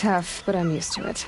tough, but I'm used to it.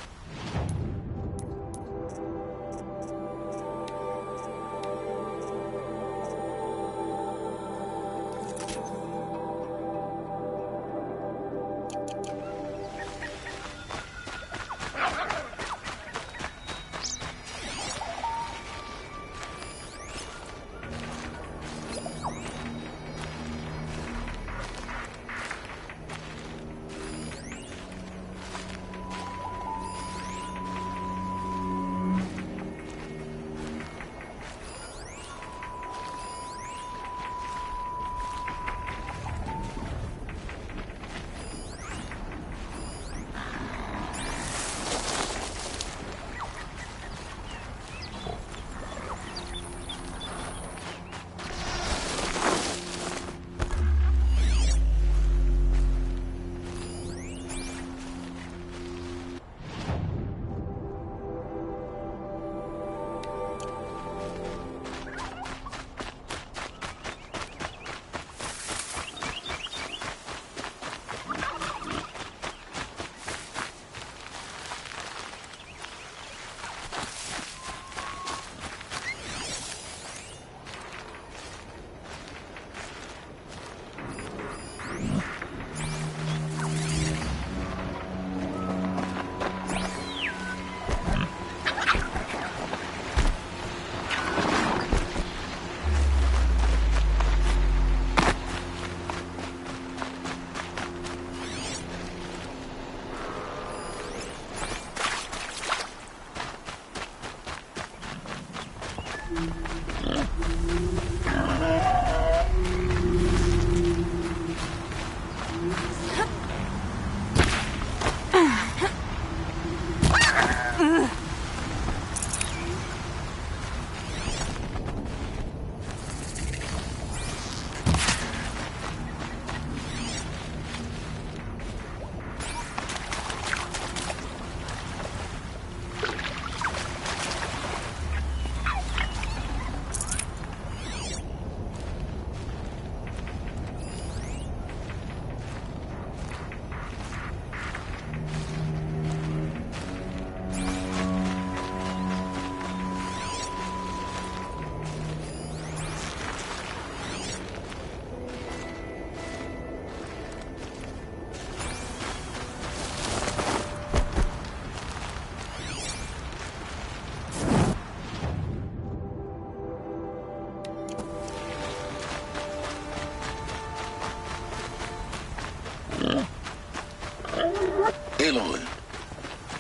Aloy,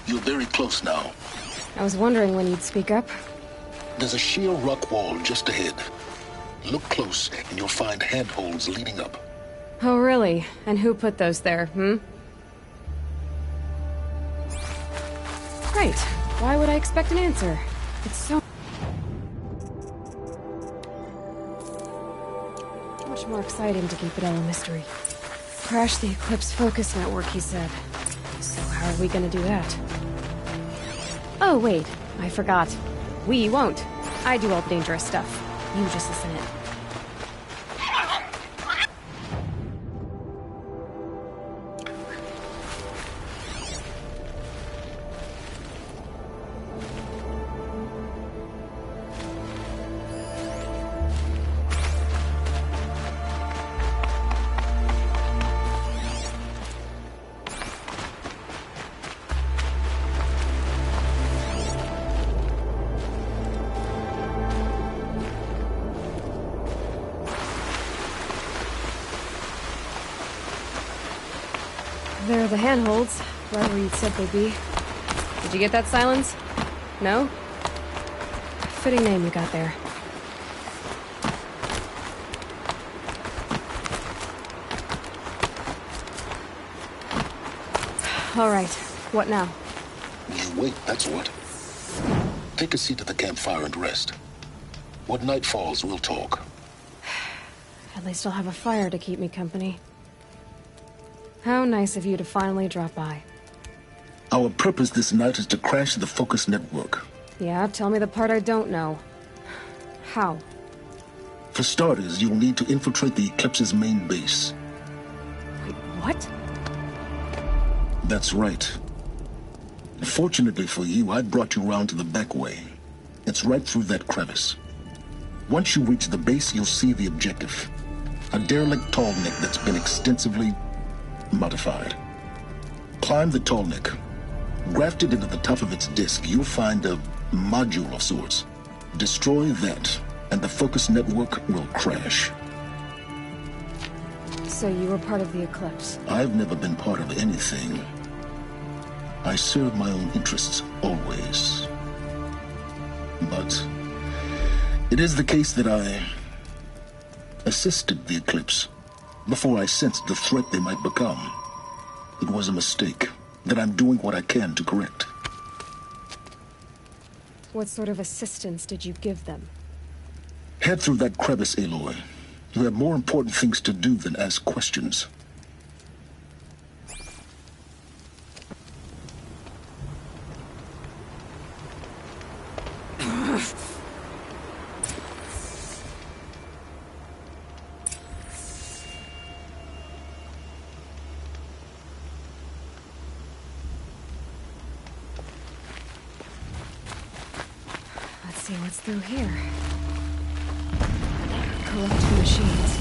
you're very close now. I was wondering when you'd speak up. There's a sheer rock wall just ahead. Look close, and you'll find handholds leading up. Oh, really? And who put those there, Right. Why would I expect an answer? It's so much more exciting to keep it all a mystery. Crash the Eclipse focus network, he said. So how are we gonna do that? Oh, wait. I forgot. We won't. I do all the dangerous stuff. You just listen in. There are the handholds, wherever you'd said they'd be. Did you get that, Silence? No? Fitting name you got there. All right, what now? You wait, that's what. Take a seat at the campfire and rest. When night falls, we'll talk. At least I'll have a fire to keep me company. How nice of you to finally drop by. Our purpose this night is to crash the focus network. Yeah, tell me the part I don't know. How? For starters, you'll need to infiltrate the Eclipse's main base. Wait, what? That's right. Fortunately for you, I brought you round to the back way. It's right through that crevice. Once you reach the base, you'll see the objective. A derelict tall neck that's been extensively modified. Climb the tall neck. Grafted into the top of its disc, you'll find a module of sorts. Destroy that, and the focus network will crash. So you were part of the Eclipse? I've never been part of anything. I serve my own interests, always. But it is the case that I assisted the Eclipse before I sensed the threat they might become. It was a mistake that I'm doing what I can to correct. What sort of assistance did you give them? Head through that crevice, Aloy. You have more important things to do than ask questions. Let's see what's through here. Collecting machines.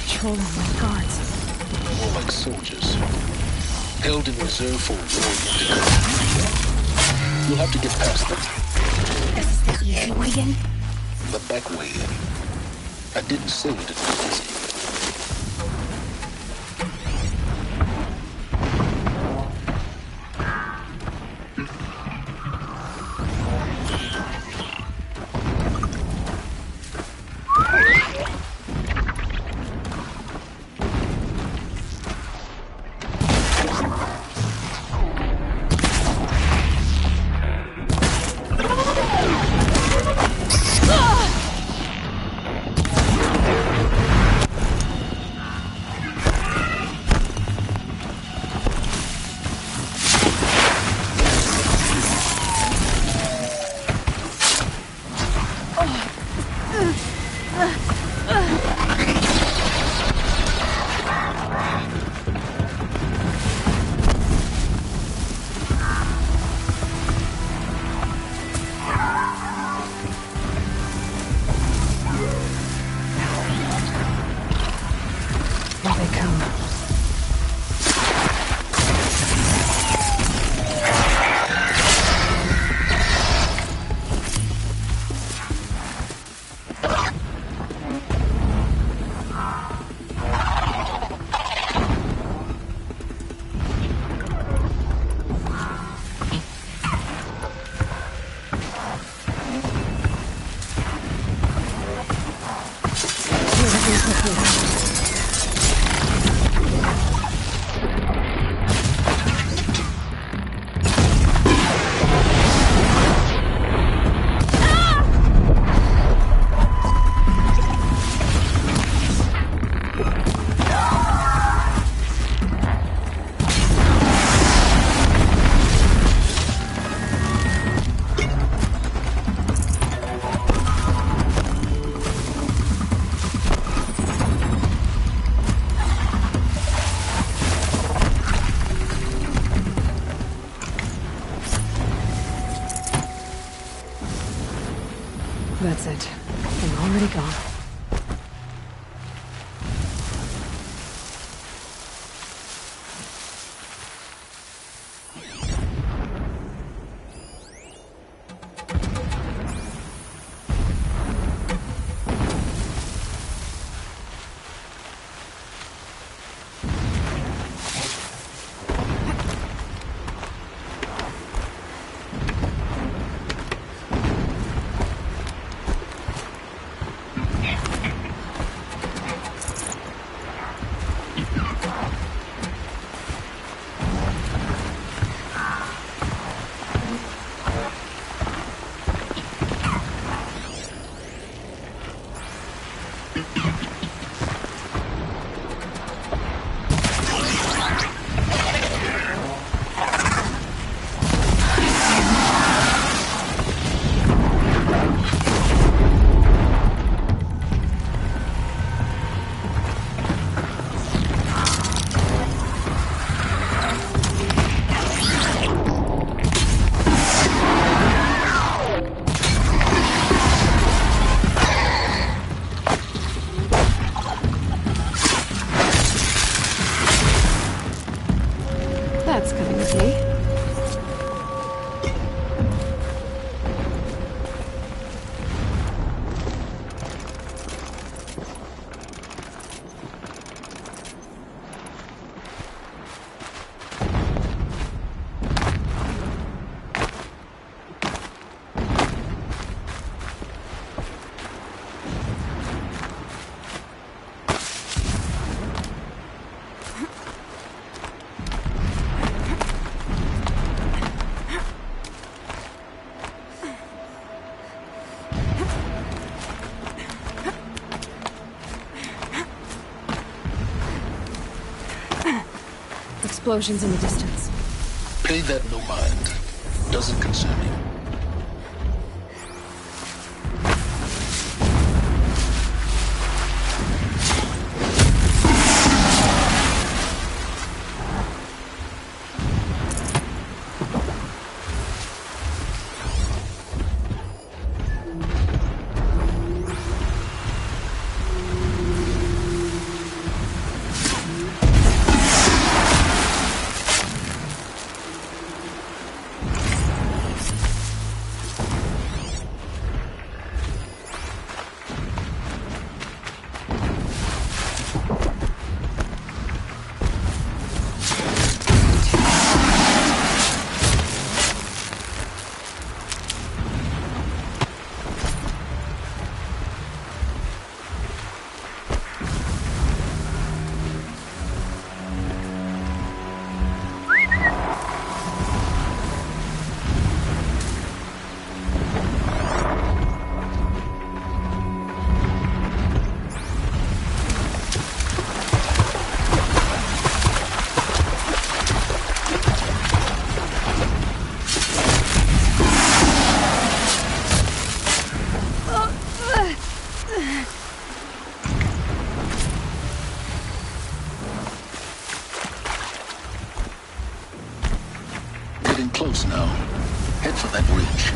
Patrolling like guards. More like soldiers. Held in reserve for war yet to come. You'll have to get past them. This is the easy way in? The back way in. I didn't say it'd be easy. That's it. I'm already gone. explosions in the distance. Pay that no mind. Doesn't concern you. Getting close now. Head for that bridge.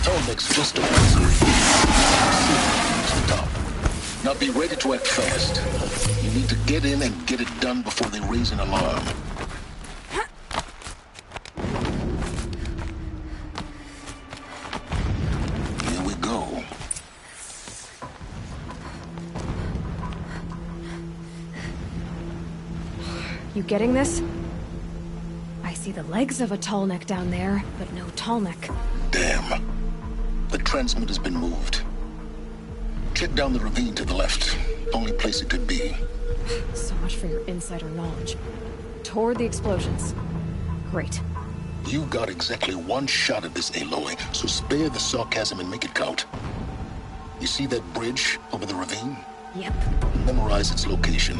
Tallneck's just over the top. Now be ready to act fast. You need to get in and get it done before they raise an alarm. Here we go. You getting this? I see the legs of a Tallneck down there, but no Tallneck. Damn. The transmitter's been moved. Check down the ravine to the left. Only place it could be. So much for your insider knowledge. Toward the explosions. Great. You got exactly one shot at this, Aloy, so spare the sarcasm and make it count. You see that bridge over the ravine? Yep. Memorize its location.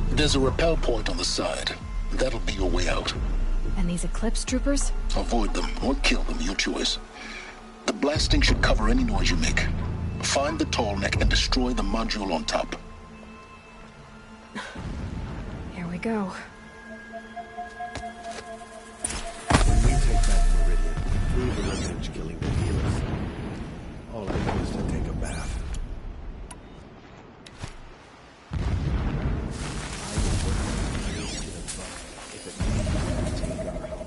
There's a rappel point on the side. That'll be your way out. And these Eclipse troopers? Avoid them or kill them, your choice. The blasting should cover any noise you make. Find the Tallneck and destroy the module on top. Here we go. When we take back Meridian, we will finish killing the healers. All I do is to take a bath. I will work on the to the front if it means to take our home.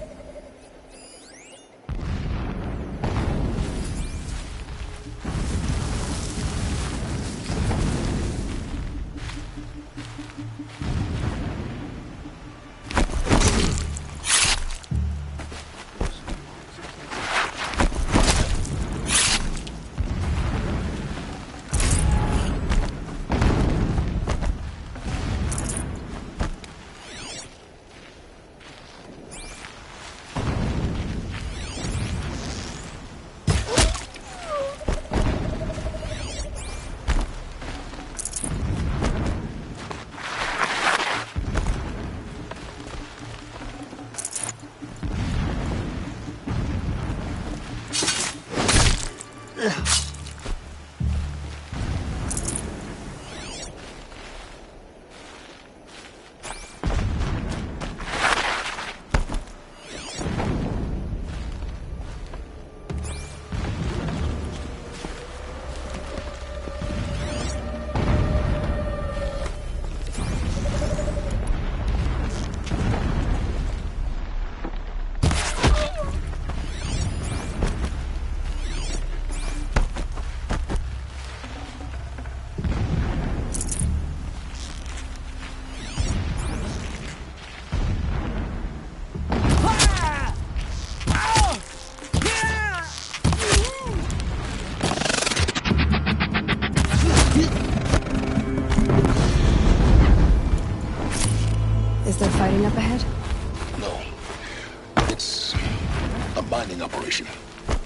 mining operation.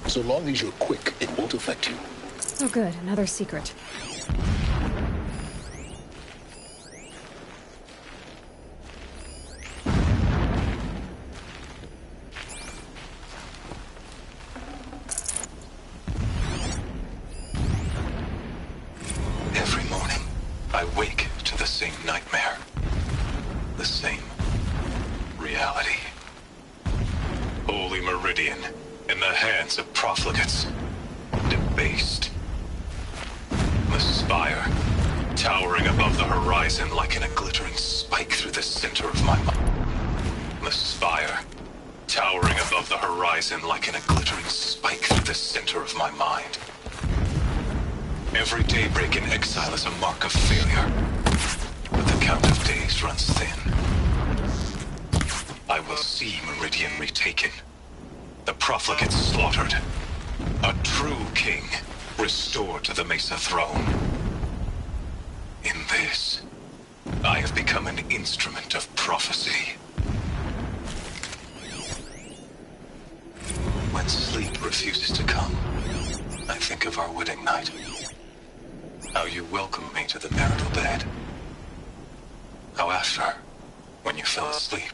So long as you're quick, it won't affect you. Oh good, another secret. Every morning, I wake to the same nightmare. The same reality. Holy Meridian, in the hands of profligates. Debased. The spire, towering above the horizon like in a glittering spike through the center of my mind. The spire, towering above the horizon like in a glittering spike through the center of my mind. Every daybreak in exile is a mark of failure, but the count of days runs thin. I will see Meridian retaken, the profligates slaughtered, a true king restored to the Mesa throne. In this, I have become an instrument of prophecy. When sleep refuses to come, I think of our wedding night. How you welcomed me to the marital bed. How after, when you fell asleep,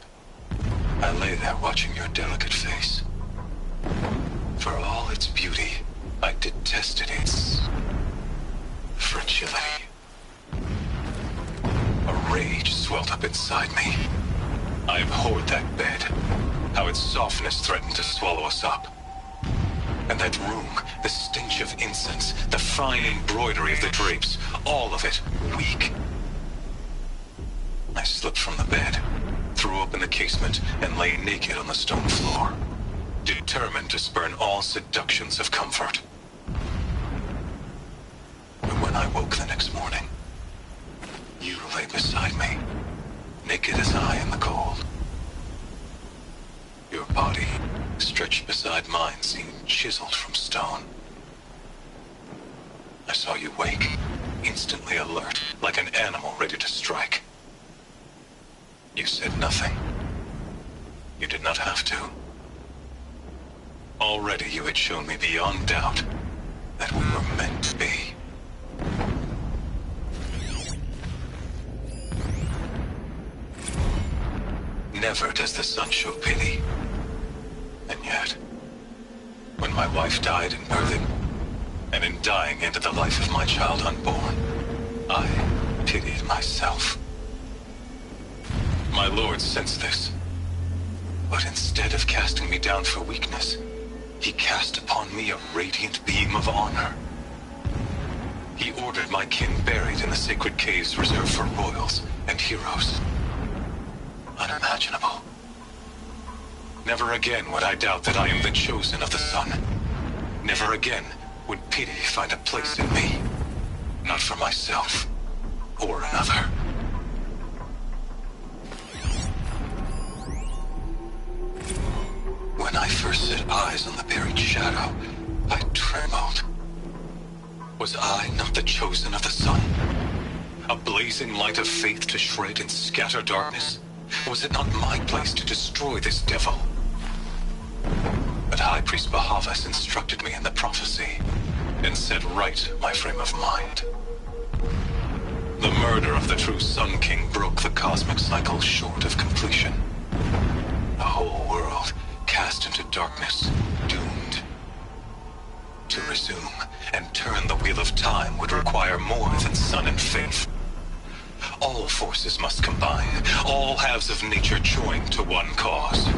I lay there watching your delicate face. For all its beauty, I detested its fragility. A rage swelled up inside me. I abhorred that bed, how its softness threatened to swallow us up. And that room, the stench of incense, the fine embroidery of the drapes, all of it weak. I slipped from the bed, threw open the casement, and lay naked on the stone floor, determined to spurn all seductions of comfort. But when I woke the next morning, you lay beside me, naked as I in the cold. Your body, stretched beside mine, seemed chiseled from stone. I saw you wake, instantly alert, like an animal ready to strike. You said nothing. You did not have to. Already you had shown me beyond doubt that we were meant to be. Never does the sun show pity. And yet, when my wife died in birthing, and in dying into the life of my child unborn, I pitied myself. My lord sensed this, but instead of casting me down for weakness, he cast upon me a radiant beam of honor. He ordered my kin buried in the sacred caves reserved for royals and heroes. Unimaginable. Never again would I doubt that I am the chosen of the sun. Never again would pity find a place in me. Not for myself, or another. When I first set eyes on the buried shadow, I trembled. Was I not the chosen of the sun? A blazing light of faith to shred and scatter darkness? Was it not my place to destroy this devil? But High Priest Bahavas instructed me in the prophecy, and set right my frame of mind. The murder of the true Sun King broke the cosmic cycle short of completion. The whole world cast into darkness, doomed. To resume and turn the wheel of time would require more than sun and faith. All forces must combine, all halves of nature join to one cause.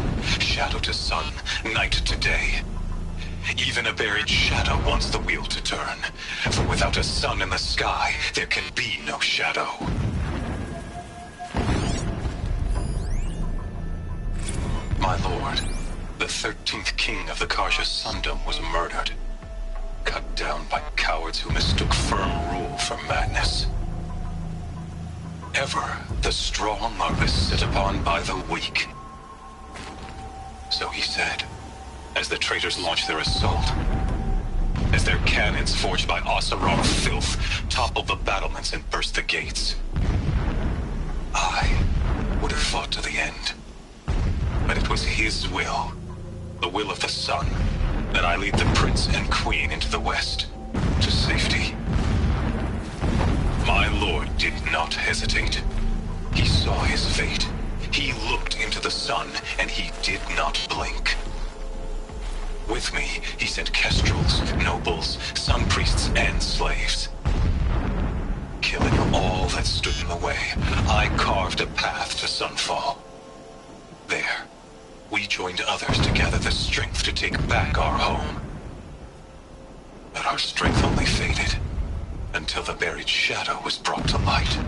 Shadow to sun, night to day. Even a buried shadow wants the wheel to turn, for without a sun in the sky, there can be no shadow. My lord, the 13th king of the Karja Sundom was murdered, cut down by cowards who mistook firm rule for madness. Ever the strong are beset upon by the weak. So he said, as the traitors launched their assault, as their cannons forged by Oserar filth toppled the battlements and burst the gates. I would have fought to the end, but it was his will, the will of the sun, then I lead the prince and queen into the west, to safety. My lord did not hesitate. He saw his fate. He looked into the sun, and he did not blink. With me, he sent kestrels, nobles, sun priests, and slaves. Killing all that stood in the way, I carved a path to sunfall. There, we joined others to gather the strength to take back our home. But our strength only faded, until the buried shadow was brought to light.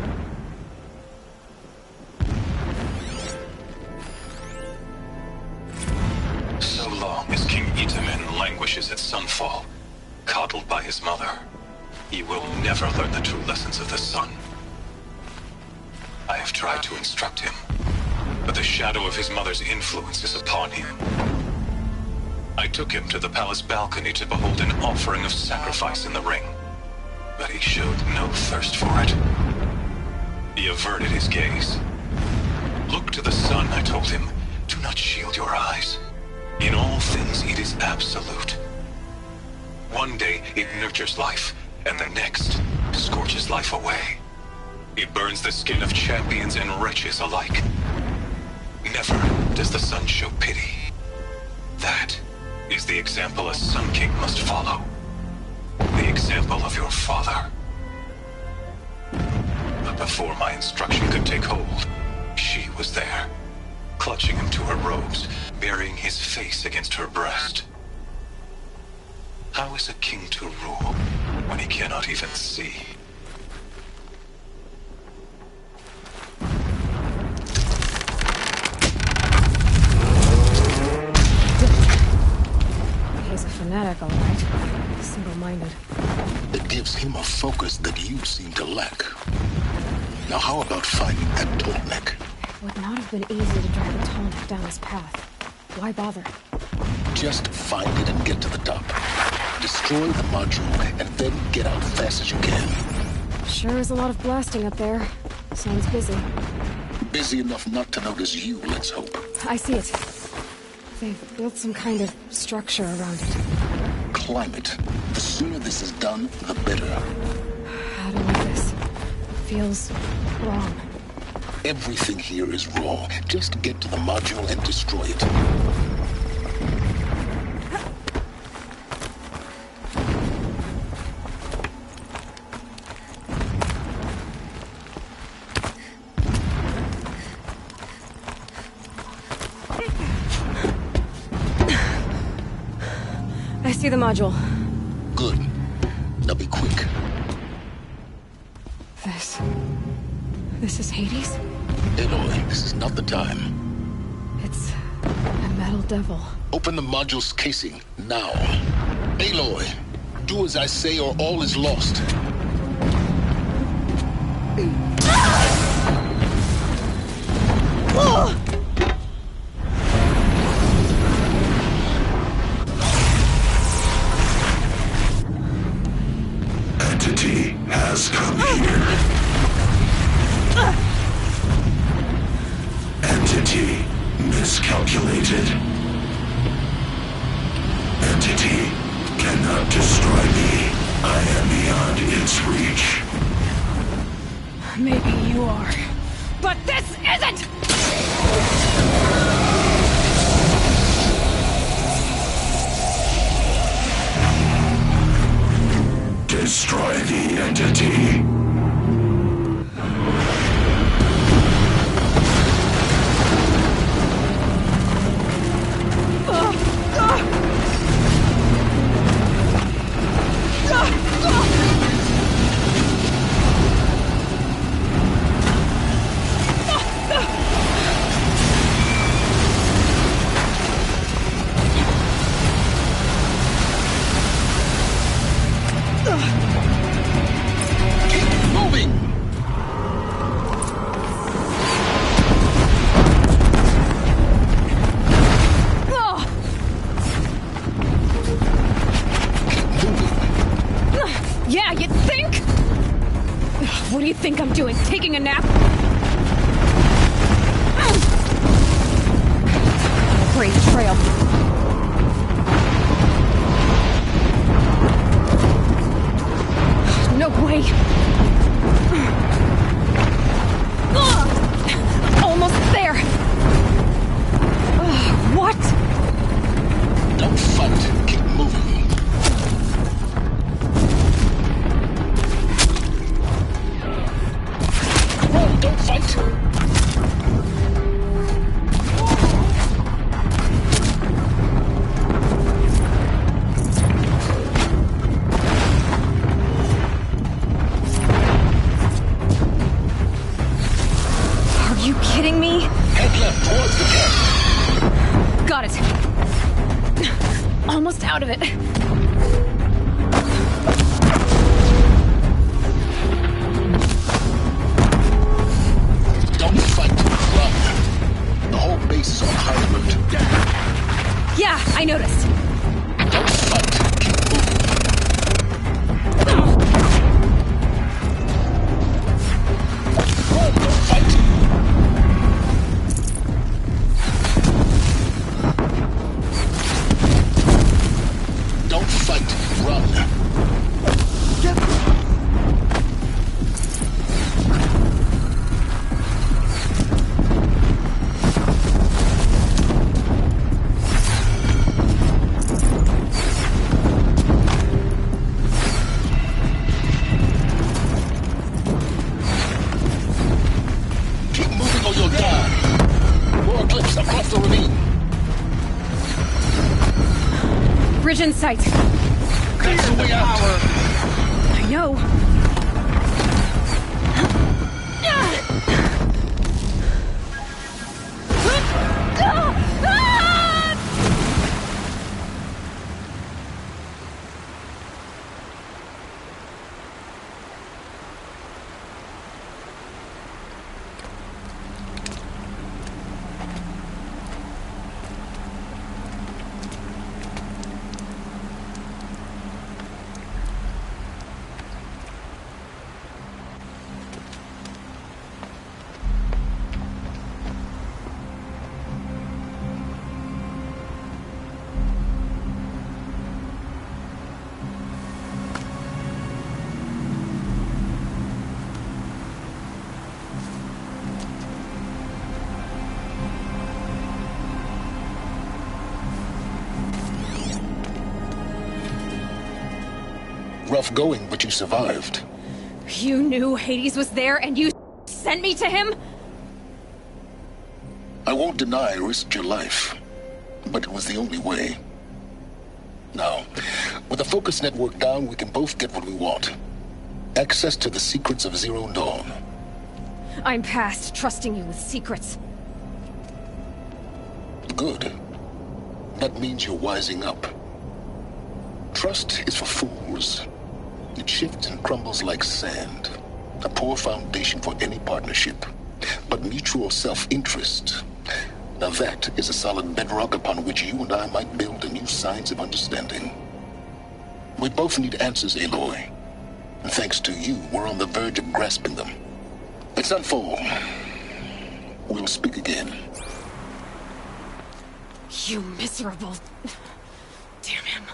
So long as King Itamen languishes at Sunfall, coddled by his mother, he will never learn the true lessons of the sun. I have tried to instruct him, but the shadow of his mother's influence is upon him. I took him to the palace balcony to behold an offering of sacrifice in the ring, but he showed no thirst for it. He averted his gaze. Look to the sun, I told him. Do not shield your eyes. In all things, it is absolute. One day, it nurtures life, and the next, scorches life away. It burns the skin of champions and wretches alike. Never does the sun show pity. That is the example a Sun King must follow. The example of your father. But before my instruction could take hold, she was there, clutching him to her robes, burying his face against her breast. How is a king to rule when he cannot even see? He's a fanatic, all right. Single-minded. It gives him a focus that you seem to lack. Now how about finding that Tolkien? It would not have been easy to drag a tonic down his path. Why bother? Just find it and get to the top. Destroy the module, and then get out fast as you can. Sure is a lot of blasting up there. Sounds busy. Busy enough not to notice you, let's hope. I see it. They've built some kind of structure around it. Climb it. The sooner this is done, the better. I don't like this. Feels wrong. Everything here is wrong. Just get to the module and destroy it. I see the module. Good. Now be quick. This is Hades? Aloy, this is not the time. It's a metal devil. Open the module's casing, now. Aloy, do as I say or all is lost. Entity has come here. Entity miscalculated. Entity cannot destroy me. I am beyond its reach. Maybe you are. But this isn't! Destroy the entity. Yeah, you think? What do you think I'm doing? Taking a nap? Great trail. Almost out of it. Don't fight. Run. The whole base is on high alert. Yeah, I noticed. Don't fight. Keep moving. Run, don't fight. Don't fight. Run. Keep moving or you'll die. More eclipse across the ravine. Bridge in sight. That's the way out. I know. Rough going, but you survived. You knew Hades was there and you sent me to him? I won't deny I risked your life, but it was the only way. Now, with the focus network down, we can both get what we want. Access to the secrets of Zero Dawn. I'm past trusting you with secrets. Good. That means you're wising up. Trust is for fools. It shifts and crumbles like sand. A poor foundation for any partnership. But mutual self-interest, now that is a solid bedrock upon which you and I might build a new science of understanding. We both need answers, Aloy. And thanks to you, we're on the verge of grasping them. Let's unfold. We'll speak again. You miserable... Damn him.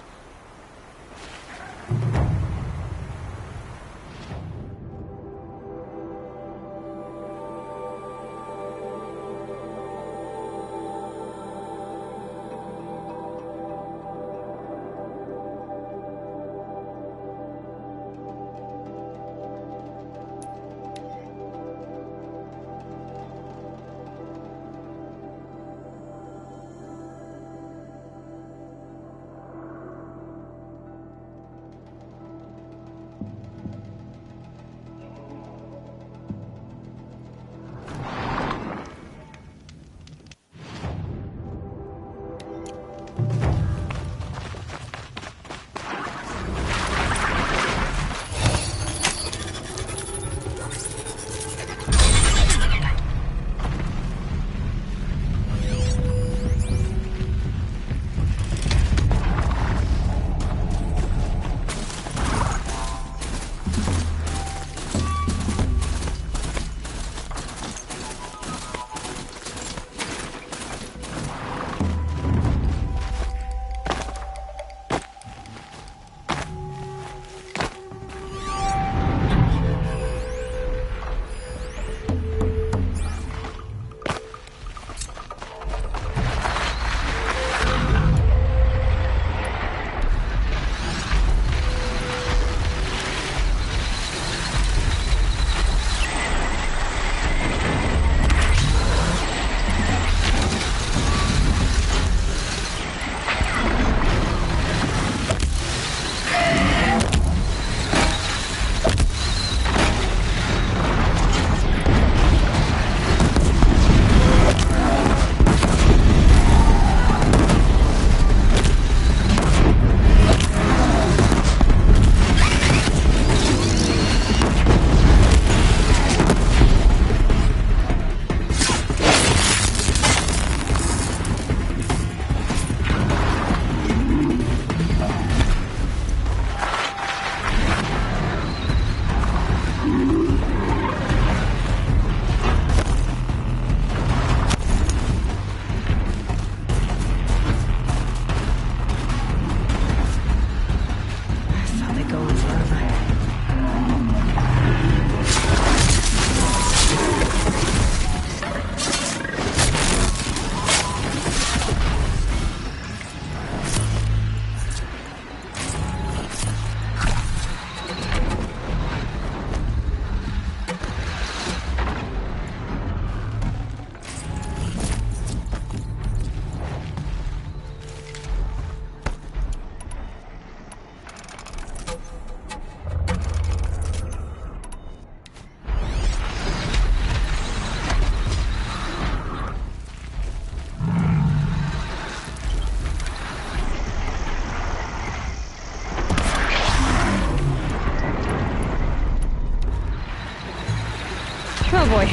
Oh boy.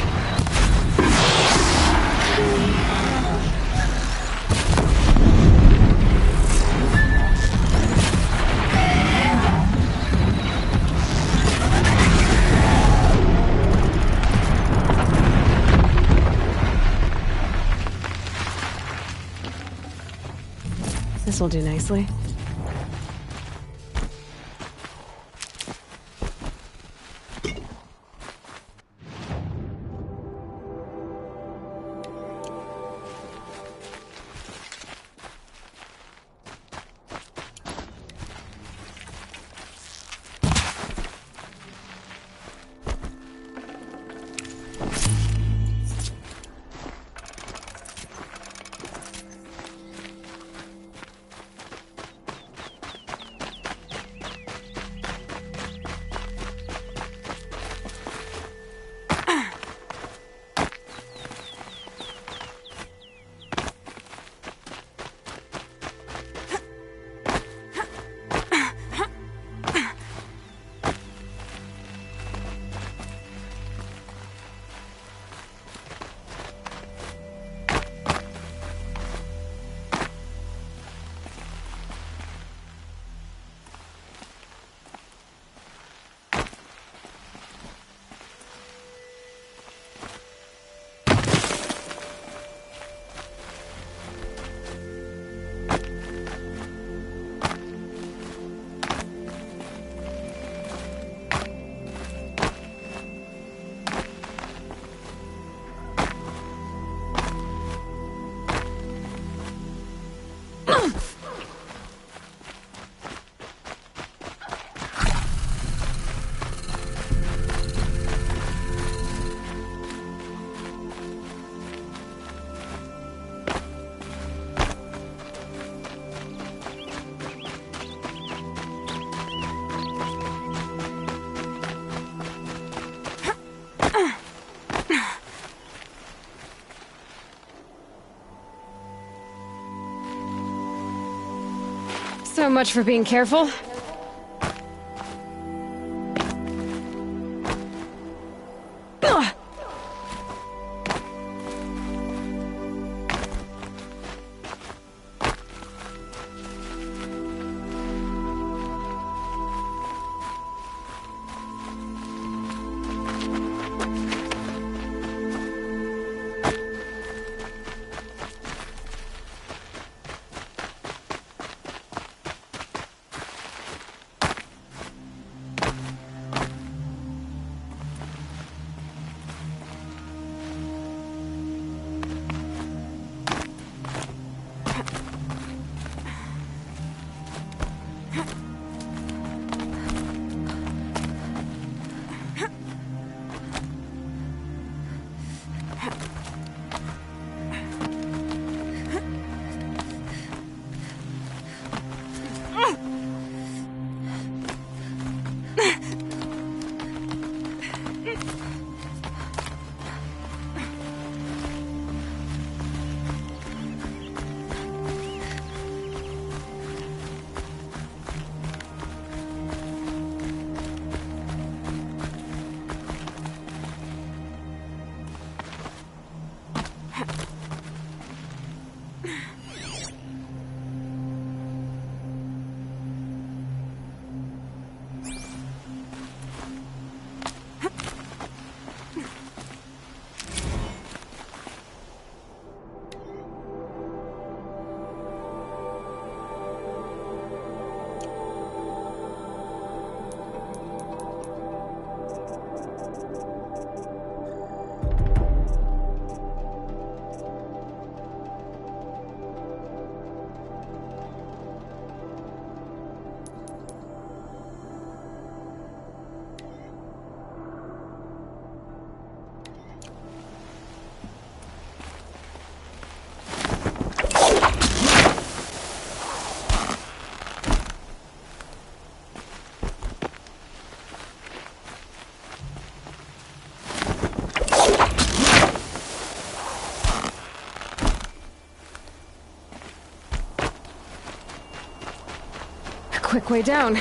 This will do nicely. So much for being careful. Quick way down.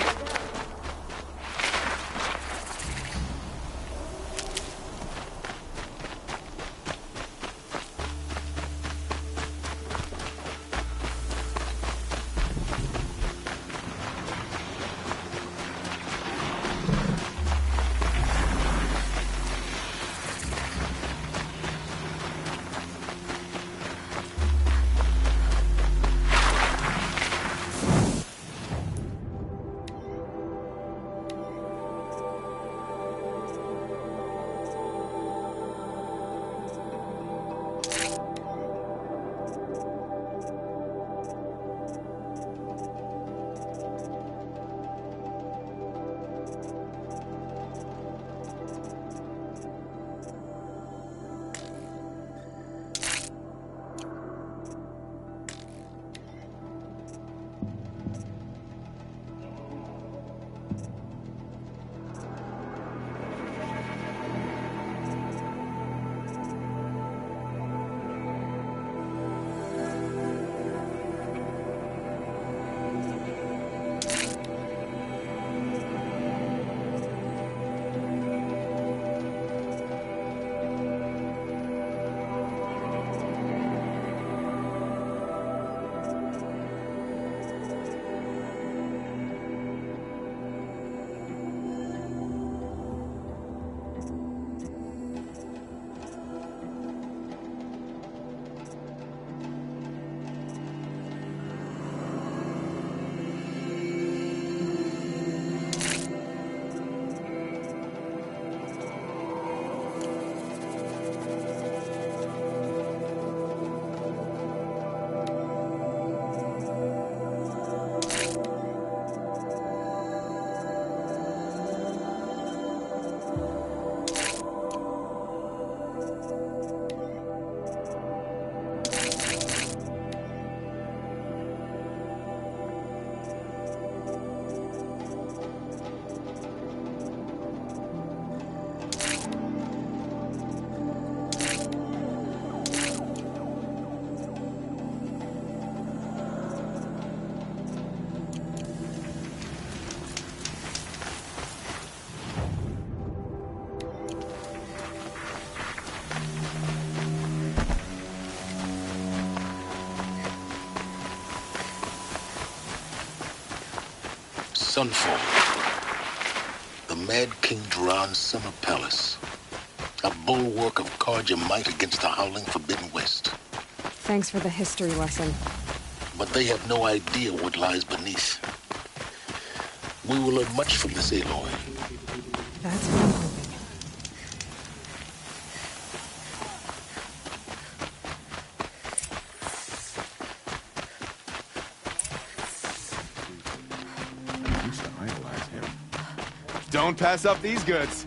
Sunfall. The Mad King Duran's summer palace. A bulwark of cards your might against the howling Forbidden West. Thanks for the history lesson. But they have no idea what lies beneath. We will learn much from this, Aloy. That's what I'm hoping. I used to idolize him. Don't pass up these goods.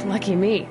Lucky me.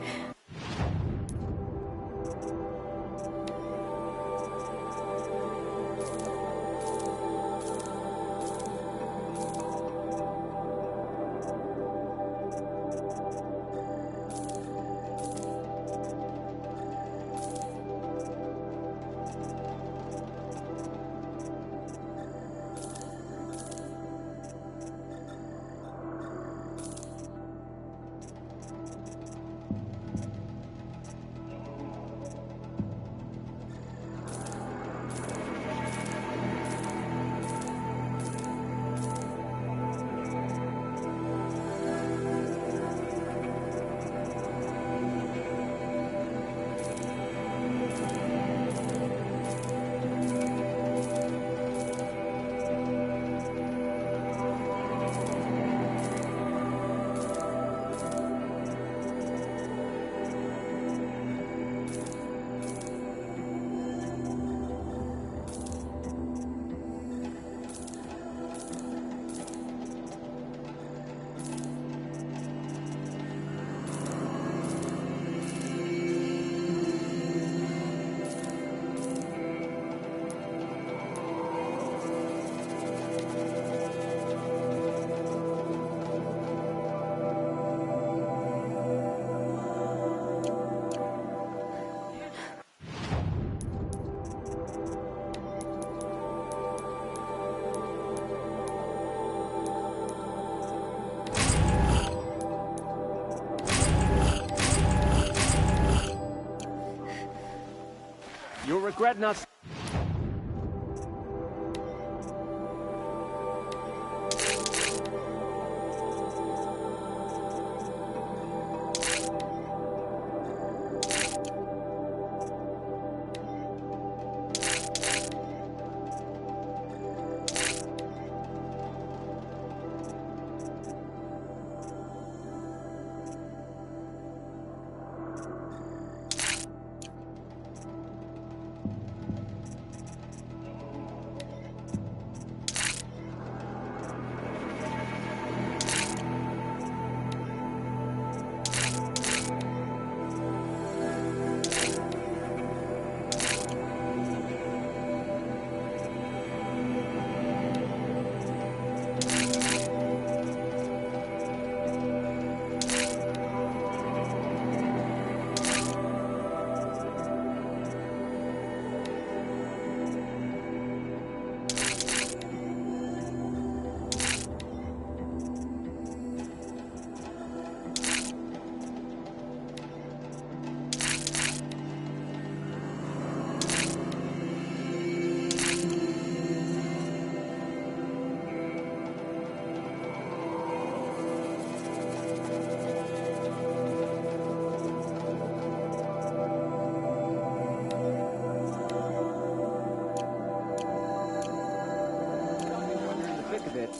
You'll regret not... it.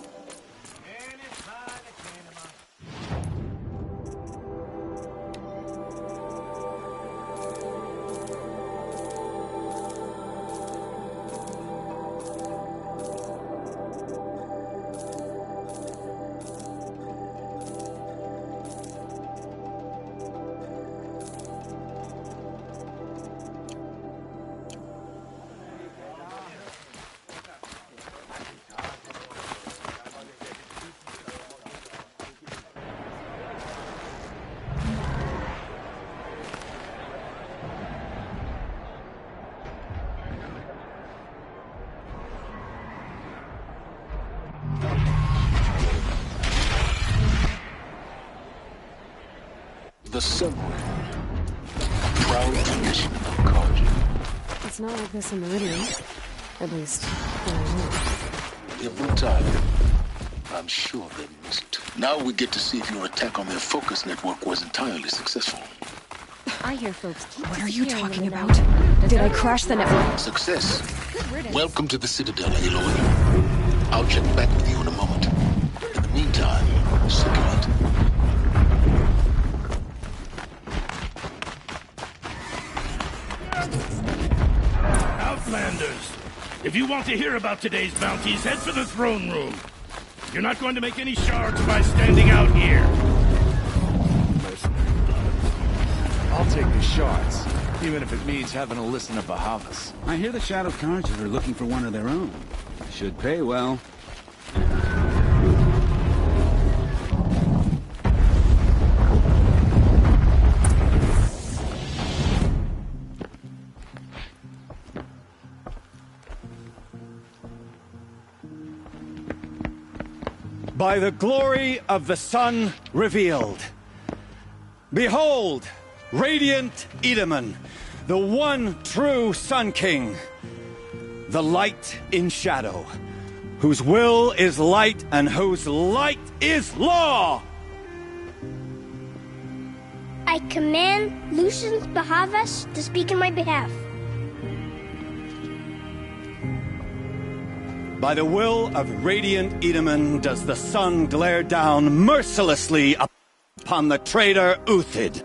The submarine. Proud tradition of Carja. It's not like this in Meridian. At least, when I know. Every time. I'm sure they missed. Now we get to see if your attack on their focus network was entirely successful. I hear folks keep What are you talking about? Did I crash the network? Success. Welcome to the Citadel, Aloy. I'll check back with you in a moment. In the meantime, circulate. Outlanders, if you want to hear about today's bounties, head for the throne room. You're not going to make any shards by standing out here. I'll take the shards, even if it means having to listen to Bahavas. I hear the Shadow Carja are looking for one of their own. Should pay well. By the glory of the sun revealed. Behold, radiant Edaman, the one true Sun King. The light in shadow, whose will is light and whose light is law! I command Lucius Bahavas to speak in my behalf. By the will of radiant Edaman does the sun glare down mercilessly upon the traitor Uthid.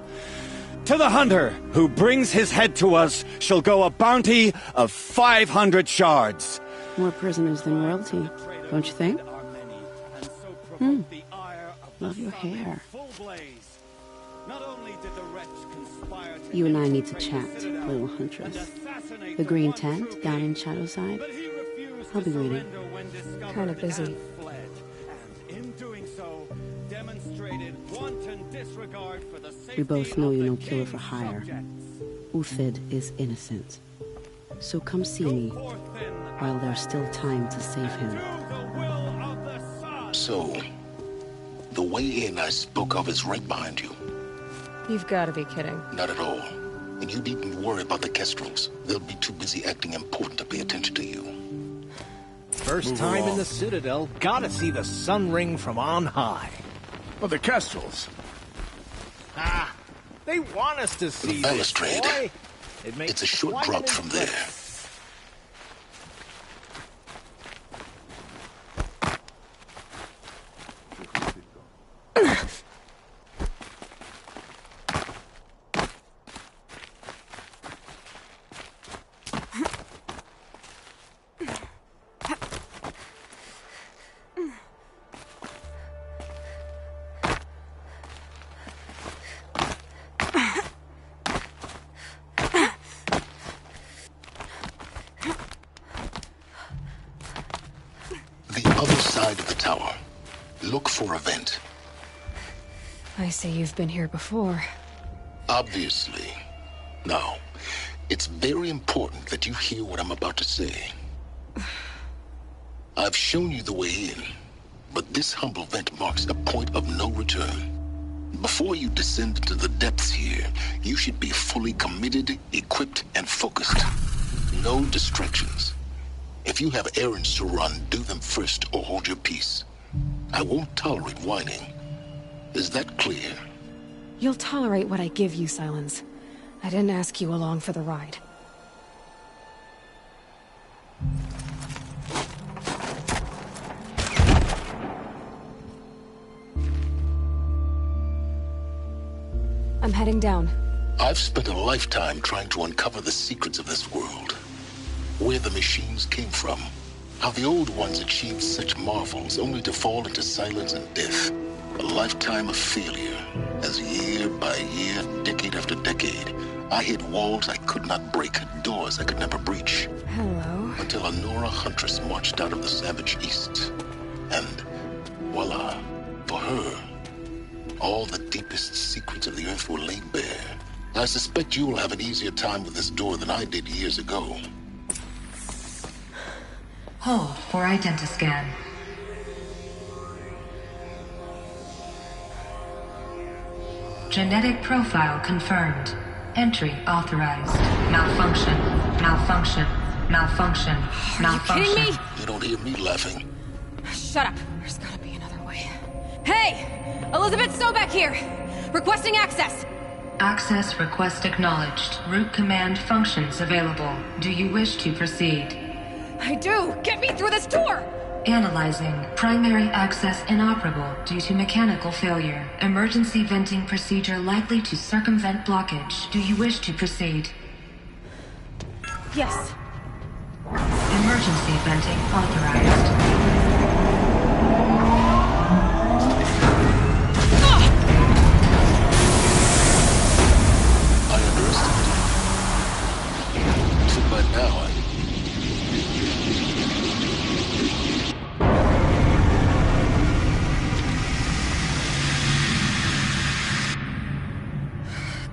To the hunter who brings his head to us shall go a bounty of 500 shards. More prisoners than royalty, don't you think? Love your hair. You and I need to chat, little huntress. The green tent down in Shadowside. I'll be waiting. Kind of busy. We both know you're no killer for hire. Uthid is innocent. So come see me while there's still time to save him. So, the way in I spoke of is right behind you. You've got to be kidding. Not at all. And you needn't worry about the Kestrels. They'll be too busy acting important to pay attention to you. First time in the Citadel, gotta see the sun ring from on high. Well, the Kestrels. Ah, they want us to see the this, balustrade. boy. It's a short drop from there. Side of the tower. Look for a vent. I see you've been here before. Obviously. Now, it's very important that you hear what I'm about to say. I've shown you the way in, but this humble vent marks a point of no return. Before you descend into the depths here, you should be fully committed, equipped, and focused. No distractions. If you have errands to run, do them first or hold your peace. I won't tolerate whining. Is that clear? You'll tolerate what I give you, Silence. I didn't ask you along for the ride. I'm heading down. I've spent a lifetime trying to uncover the secrets of this world. Where the machines came from. How the old ones achieved such marvels only to fall into silence and death. A lifetime of failure, as year by year, decade after decade, I hit walls I could not break, doors I could never breach. Hello. Until a Nora huntress marched out of the savage east. And, voila, for her, all the deepest secrets of the earth were laid bare. I suspect you will have an easier time with this door than I did years ago. Hold for identiscan. Genetic profile confirmed. Entry authorized. Malfunction. Malfunction. Malfunction. Malfunction. Are you kidding me? You don't hear me laughing. Shut up. There's gotta be another way. Hey! Elizabeth Sobeck here! Requesting access! Access request acknowledged. Root command functions available. Do you wish to proceed? I do! Get me through this door! Analyzing. Primary access inoperable due to mechanical failure. Emergency venting procedure likely to circumvent blockage. Do you wish to proceed? Yes. Emergency venting authorized. I underestimated. So by now,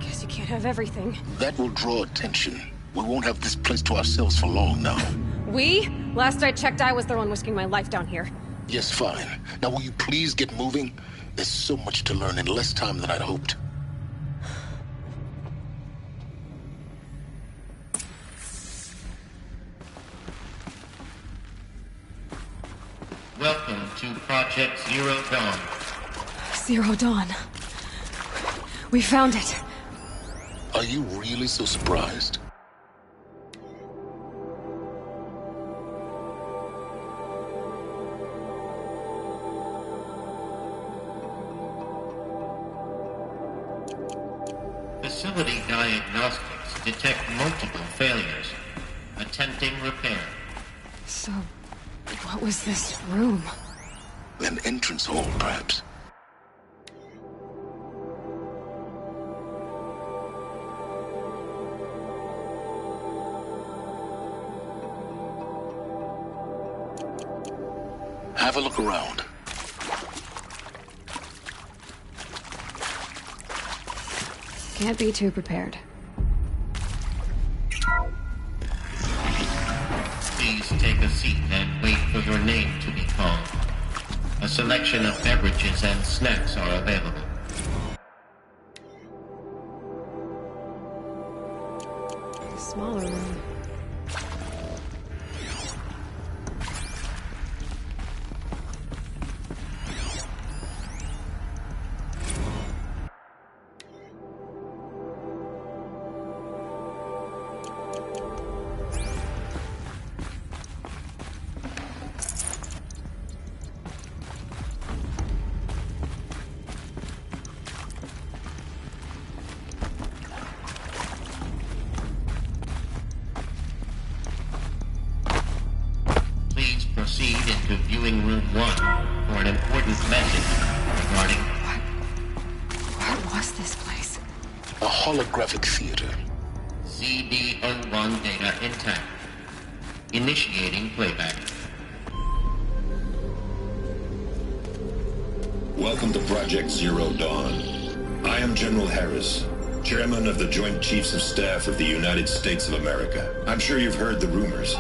Guess you can't have everything. that will draw attention. We won't have this place to ourselves for long now. We? Last I checked, I was the one risking my life down here. Yes, fine. Now will you please get moving? There's so much to learn in less time than I'd hoped. Welcome to Project Zero Dawn. Zero Dawn. We found it. Are you really so surprised? Facility diagnostics detect multiple failures. Attempting repair. So, what was this room? An entrance hall, perhaps. Have a look around. Can't be too prepared. Please take a seat and wait for your name to be called. A selection of beverages and snacks are available. A smaller room. Please proceed into viewing room 1 for an important message regarding... What was this place? A holographic theater. CD01 data intact. Initiating playback. Welcome to Project Zero Dawn. I am General Harris, Chairman of the Joint Chiefs of Staff of the United States of America. I'm sure you've heard the rumors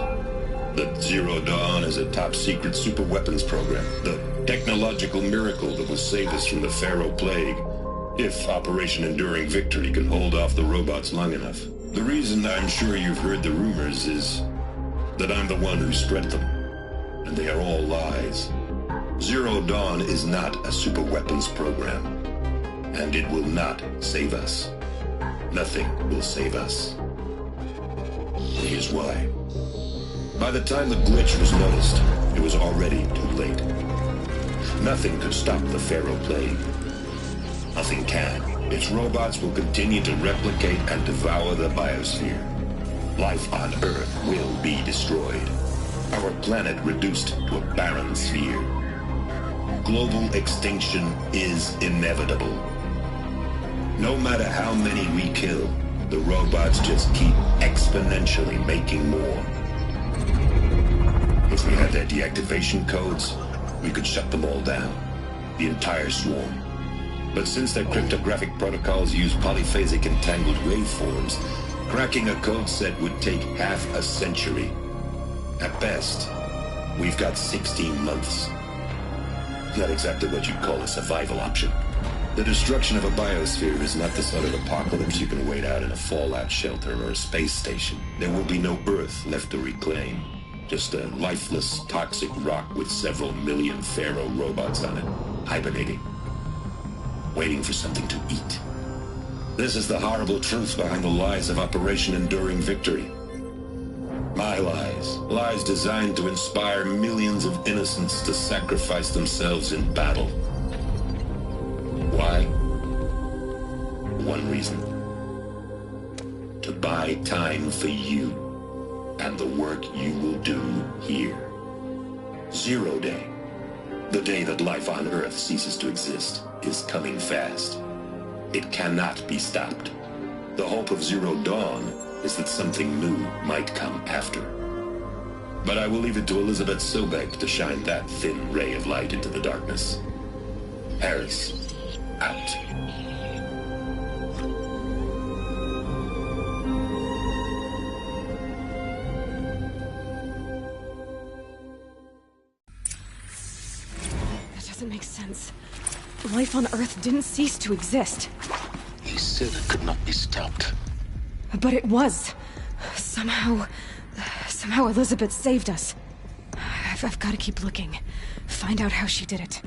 that Zero Dawn is a top-secret superweapons program, the technological miracle that will save us from the Pharaoh Plague, if Operation Enduring Victory can hold off the robots long enough. The reason I'm sure you've heard the rumors is that I'm the one who spread them, and they are all lies. Zero Dawn is not a superweapons program, and it will not save us. Nothing will save us. Here's why. By the time the glitch was noticed, it was already too late. Nothing could stop the Pharaoh Plague. Nothing can. Its robots will continue to replicate and devour the biosphere. Life on Earth will be destroyed. Our planet reduced to a barren sphere. Global extinction is inevitable. No matter how many we kill, the robots just keep exponentially making more. If we had their deactivation codes, we could shut them all down. The entire swarm. But since their cryptographic protocols use polyphasic entangled waveforms, cracking a code set would take half a century. At best, we've got 16 months. Not exactly what you'd call a survival option. The destruction of a biosphere is not the sort of apocalypse you can wait out in a fallout shelter or a space station. There will be no Earth left to reclaim. Just a lifeless, toxic rock with several million Pharaoh robots on it, hibernating. Waiting for something to eat. This is the horrible truth behind the lies of Operation Enduring Victory. My lies. Lies designed to inspire millions of innocents to sacrifice themselves in battle. Why? One reason. To buy time for you and the work you will do here. 0 Day. The day that life on Earth ceases to exist is coming fast. It cannot be stopped. The hope of Zero Dawn is that something new might come after. But I will leave it to Elizabeth Sobek to shine that thin ray of light into the darkness. Harris, out. That doesn't make sense. Life on Earth didn't cease to exist. He said it could not be stopped. But it was. Somehow Elizabeth saved us. I've got to keep looking. Find out how she did it.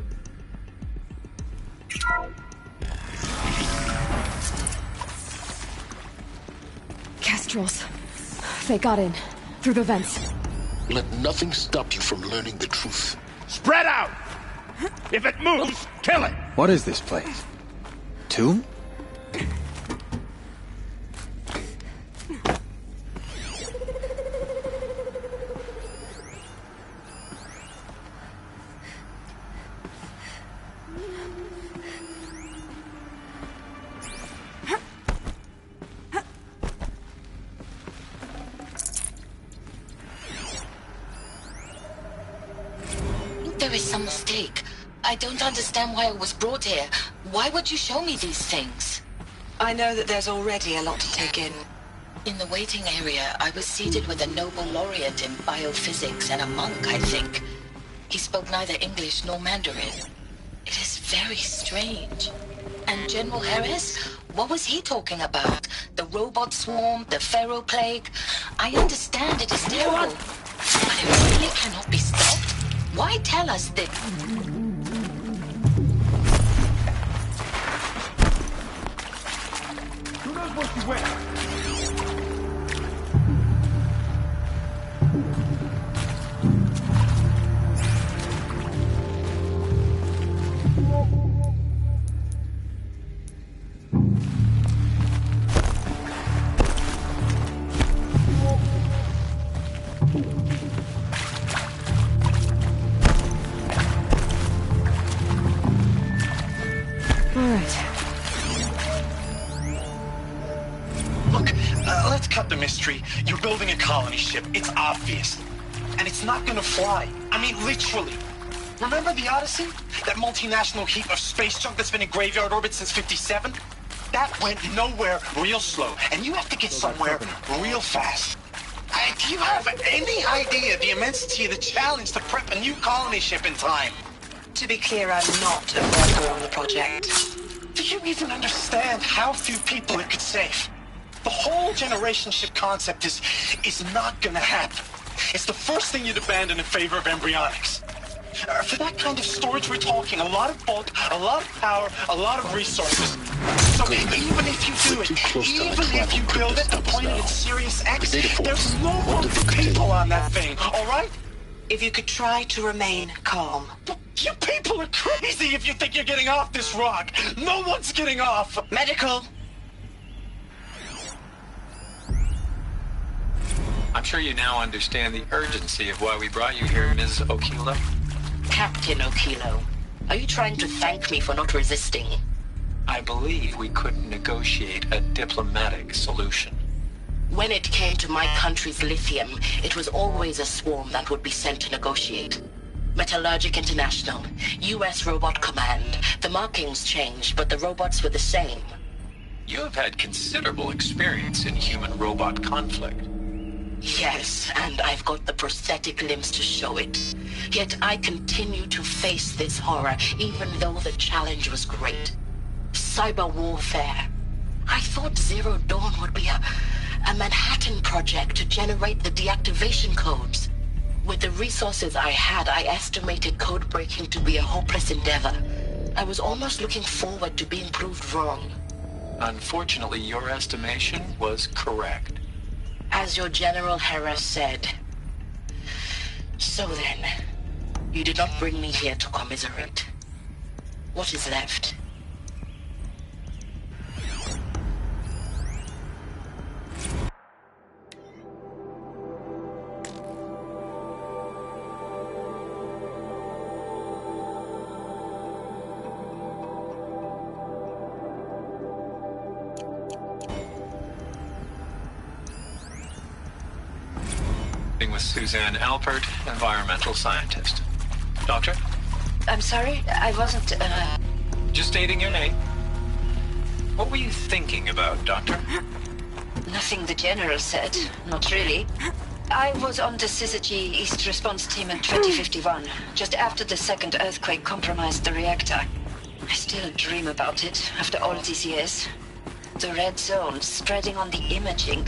Kestrels. They got in. Through the vents. Let nothing stop you from learning the truth. Spread out! If it moves, kill it! What is this place? Tomb? There is some mistake. I don't understand why I was brought here. Why would you show me these things? I know that there's already a lot to take in. In the waiting area, I was seated with a Nobel laureate in biophysics and a monk, I think. He spoke neither English nor Mandarin. It is very strange. And General Harris? What was he talking about? The robot swarm, the Pharaoh plague? I understand it is terrible, but it really cannot be stopped. Why tell us this? Who knows what you went? Mystery. You're building a colony ship. It's obvious. And it's not gonna fly. I mean, literally. Remember the Odyssey? That multinational heap of space junk that's been in graveyard orbit since 57? That went nowhere real slow. And you have to get somewhere real fast. Do you have any idea the immensity of the challenge to prep a new colony ship in time? To be clear, I'm not a worker on the project. Do you even understand how few people it could save? The whole generation ship concept is not gonna happen. It's the first thing you'd abandon in favor of embryonics. For that kind of storage, we're talking a lot of bulk, a lot of power, a lot of resources. So even if you do it, even if you build it and point it at Sirius X, there's no room for people on that thing, all right? If you could try to remain calm. You people are crazy if you think you're getting off this rock. No one's getting off. Medical. I'm sure you now understand the urgency of why we brought you here, Ms. Okilo. Captain Okilo, are you trying to thank me for not resisting? I believe we couldn't negotiate a diplomatic solution. When it came to my country's lithium, it was always a swarm that would be sent to negotiate. Metallurgic International, U.S. Robot Command. The markings changed, but the robots were the same. You have had considerable experience in human-robot conflict. Yes, and I've got the prosthetic limbs to show it. Yet I continue to face this horror, even though the challenge was great. Cyber warfare. I thought Zero Dawn would be a Manhattan project to generate the deactivation codes. With the resources I had, I estimated code breaking to be a hopeless endeavor. I was almost looking forward to being proved wrong. Unfortunately, your estimation was correct. As your General Harris said. So then, you did not bring me here to commiserate. What is left? With Suzanne Alpert, environmental scientist. Doctor? I'm sorry, I wasn't, Just stating your name. What were you thinking about, Doctor? Nothing the General said. Not really. I was on the Syzygy East Response Team in 2051, just after the second earthquake compromised the reactor. I still dream about it, after all these years. The red zone spreading on the imaging,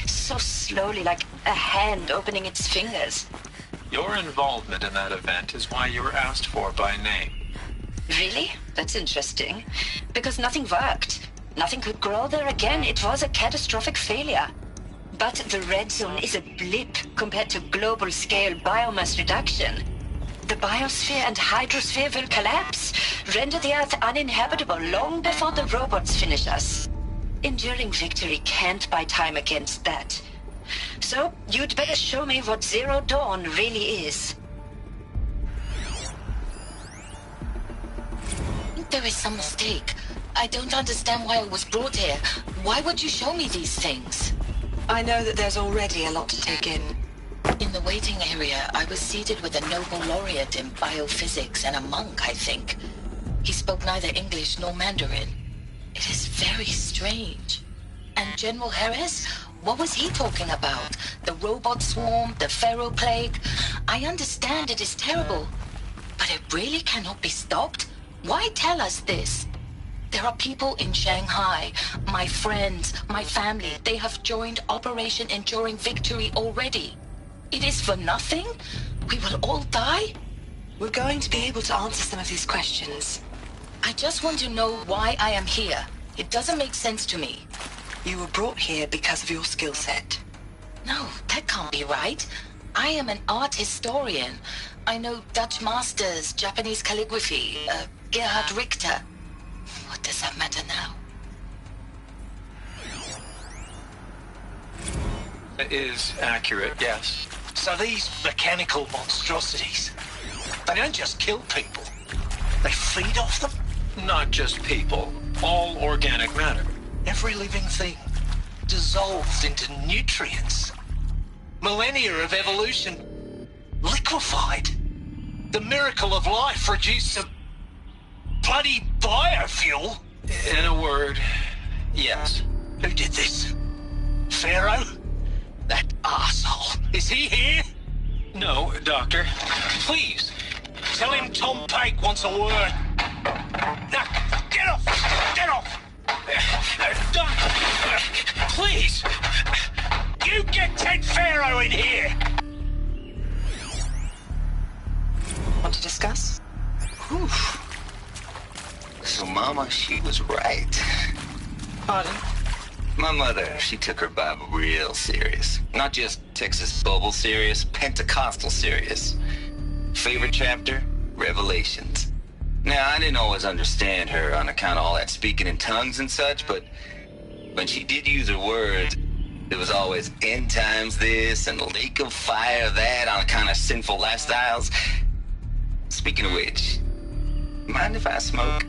so slowly, like a hand opening its fingers. Your involvement in that event is why you were asked for by name. Really? That's interesting. Because nothing worked. Nothing could grow there again. It was a catastrophic failure. But the red zone is a blip compared to global-scale biomass reduction. The biosphere and hydrosphere will collapse, render the Earth uninhabitable long before the robots finish us. Enduring victory can't buy time against that. So, you'd better show me what Zero Dawn really is. There is some mistake. I don't understand why I was brought here. Why would you show me these things? I know that there's already a lot to take in. In the waiting area, I was seated with a Nobel laureate in biophysics and a monk, I think. He spoke neither English nor Mandarin. It is very strange. And General Harris? What was he talking about? The robot swarm, the Pharaoh plague? I understand it is terrible, but it really cannot be stopped? Why tell us this? There are people in Shanghai, my friends, my family. They have joined Operation Enduring Victory already. It is for nothing? We will all die? We're going to be able to answer some of these questions. I just want to know why I am here. It doesn't make sense to me. You were brought here because of your skill set. No, that can't be right. I am an art historian. I know Dutch masters, Japanese calligraphy, Gerhard Richter. What does that matter now? It is accurate, yes. So these mechanical monstrosities, they don't just kill people. They feed off them? Not just people. All organic matter. Every living thing dissolves into nutrients. Millennia of evolution liquefied. The miracle of life reduced to bloody biofuel. In a word, yes. Who did this? Pharaoh? That asshole. Is he here? No, Doctor. Please, tell him Tom Pake wants a word. Now, get off! Get off! Doctor, please! You get Ted Pharaoh in here! Want to discuss? Whew. So, Mama, she was right. Pardon? My mother, she took her Bible real serious. Not just Texas Bible serious, Pentecostal serious. Favorite chapter? Revelations. Now, I didn't always understand her on account of all that speaking in tongues and such, but when she did use her words, there was always end times this and lake of fire that on account of sinful lifestyles. Speaking of which, mind if I smoke?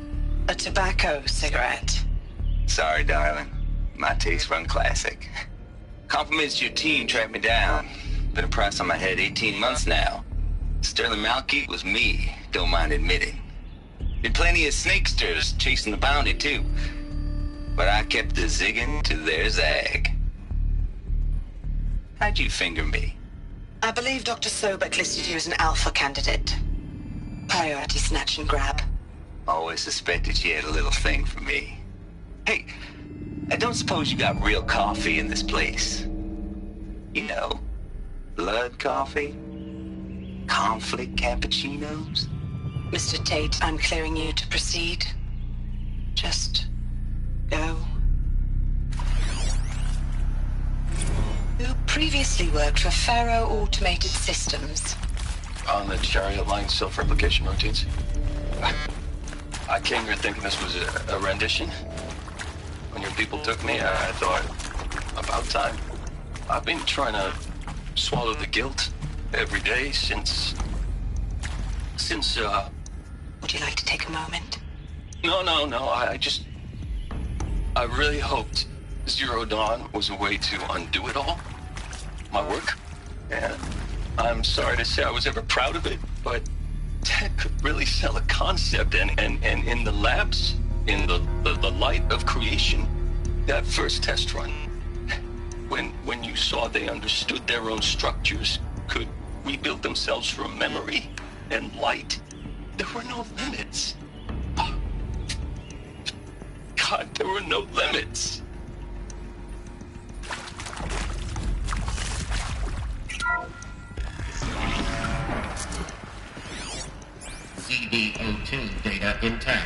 A tobacco cigarette. Sorry, darling. My taste run classic. Compliments to your team tracked me down. Been a price on my head 18 months now. Sterling Malkeith was me, don't mind admitting. Been plenty of snakesters chasing the bounty too. But I kept the zigging to their zag. How'd you finger me? I believe Dr. Sobek listed you as an alpha candidate. Priority snatch and grab. Always suspected she had a little thing for me. Hey, I don't suppose you got real coffee in this place? You know, blood coffee? Conflict cappuccinos? Mr. Tate, I'm clearing you to proceed. Just go. You previously worked for Faro Automated Systems. On the Chariot Line self-replication routines. I came here thinking this was a rendition. When your people took me, I thought, about time. I've been trying to swallow the guilt every day since... Would you like to take a moment? No, I really hoped Zero Dawn was a way to undo it all. My work. And I'm sorry to say I was ever proud of it, but tech could really sell a concept, and in the labs, in the light of creation, that first test run, when you saw they understood their own structures, could rebuild themselves from memory and light, there were no limits. God, there were no limits. ZD-02 data intact.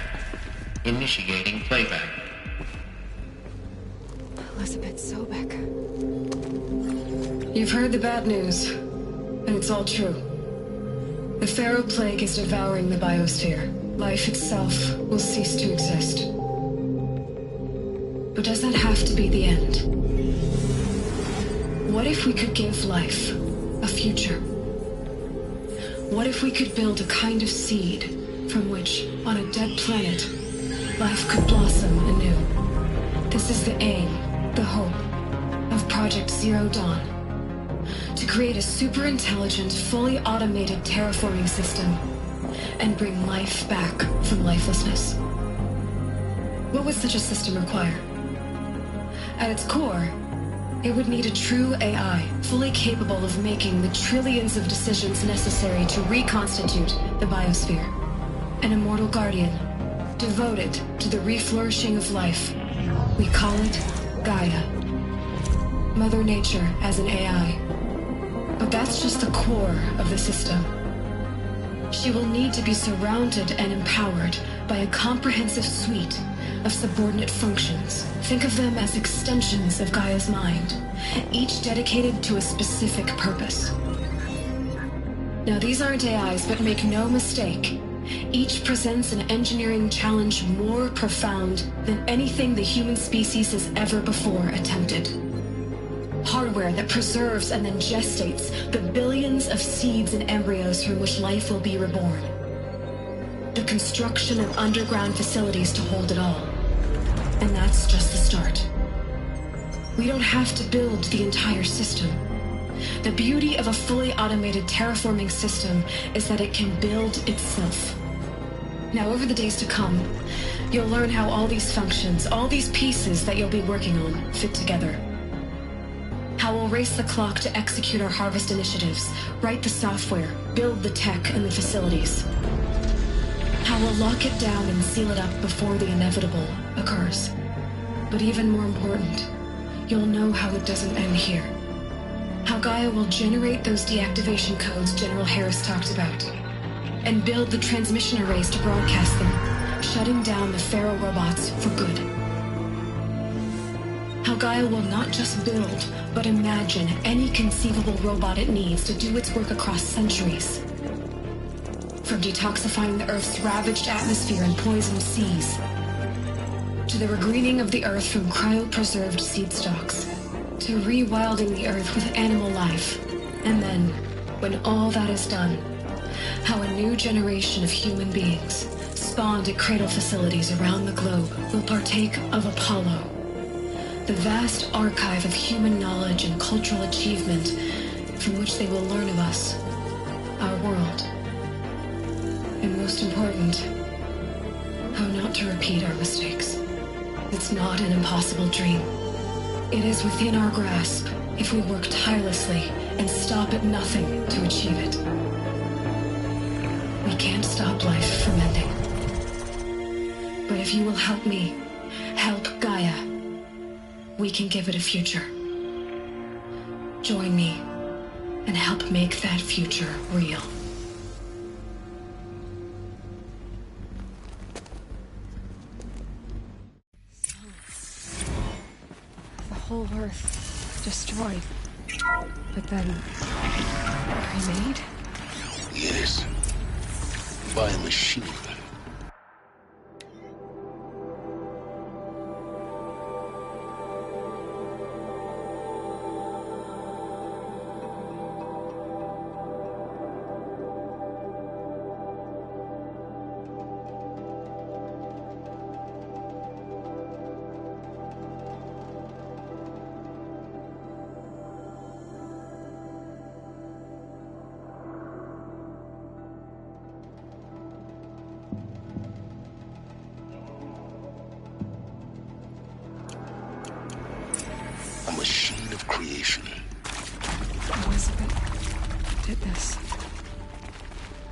Initiating playback. Elizabeth Sobek. You've heard the bad news, and it's all true. The Pharaoh Plague is devouring the biosphere. Life itself will cease to exist. But does that have to be the end? What if we could give life a future? What if we could build a kind of seed from which, on a dead planet, life could blossom anew? This is the aim, the hope, of Project Zero Dawn. To create a super-intelligent, fully automated terraforming system and bring life back from lifelessness. What would such a system require? At its core, it would need a true AI, fully capable of making the trillions of decisions necessary to reconstitute the biosphere. An immortal guardian, devoted to the reflourishing of life. We call it Gaia. Mother Nature as an AI. But that's just the core of the system. She will need to be surrounded and empowered by a comprehensive suite of subordinate functions. Think of them as extensions of Gaia's mind, each dedicated to a specific purpose. Now, these aren't AIs, but make no mistake, each presents an engineering challenge more profound than anything the human species has ever before attempted. Hardware that preserves and then gestates the billions of seeds and embryos from which life will be reborn. The construction of underground facilities to hold it all. And that's just the start. We don't have to build the entire system. The beauty of a fully automated terraforming system is that it can build itself. Now, over the days to come, you'll learn how all these functions, all these pieces that you'll be working on, fit together. How we'll race the clock to execute our harvest initiatives, write the software, build the tech and the facilities. How we'll lock it down and seal it up before the inevitable occurs. But even more important, you'll know how it doesn't end here. How Gaia will generate those deactivation codes General Harris talked about, and build the transmission arrays to broadcast them, shutting down the Pharaoh robots for good. How Gaia will not just build, but imagine any conceivable robot it needs to do its work across centuries. From detoxifying the Earth's ravaged atmosphere and poisoned seas, to the regreening of the Earth from cryopreserved seed stalks, to rewilding the Earth with animal life. And then, when all that is done, how a new generation of human beings, spawned at cradle facilities around the globe, will partake of Apollo, the vast archive of human knowledge and cultural achievement from which they will learn of us, our world, and most important, how not to repeat our mistakes. It's not an impossible dream. It is within our grasp if we work tirelessly and stop at nothing to achieve it. We can't stop life from ending. But if you will help me, help Gaia, we can give it a future. Join me and help make that future real. The whole Earth destroyed, but then remade? Yes, by a machine. A machine of creation. Elizabeth did this.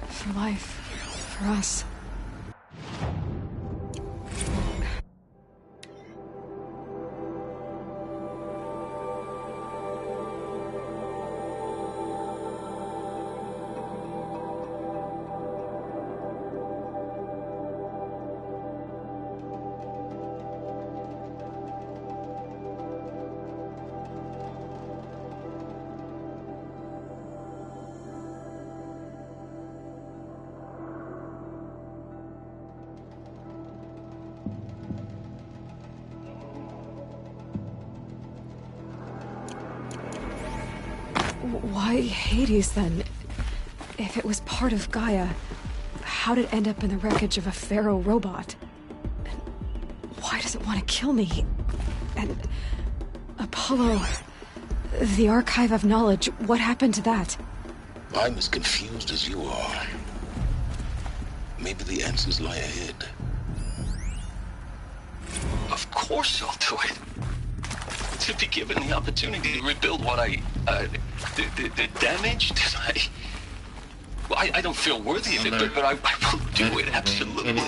For life. For us. Why Hades, then? If it was part of Gaia, how did it end up in the wreckage of a Pharaoh robot? And why does it want to kill me? And Apollo, the archive of knowledge, what happened to that? I'm as confused as you are. Maybe the answers lie ahead. Of course I'll do it. To be given the opportunity to rebuild what the damage that I don't feel worthy of it, but I will do it, absolutely.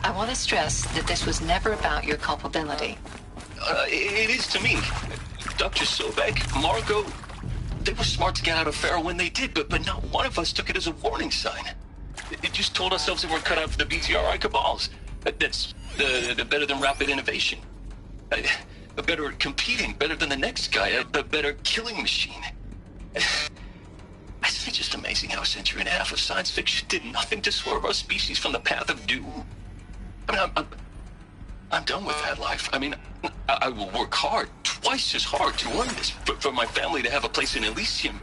I want to stress that this was never about your culpability. It is to me. Dr. Sobek, Margot, they were smart to get out of Pharaoh when they did, but not one of us took it as a warning sign. It just told ourselves that we're cut out for the BTRI cabals. That's the better than rapid innovation. Better at competing, better than the next guy, a better killing machine. It's just amazing how a century and a half of science fiction did nothing to swerve our species from the path of doom. I mean, I'm done with that life. I mean, I will work hard, twice as hard to earn this, for my family to have a place in Elysium.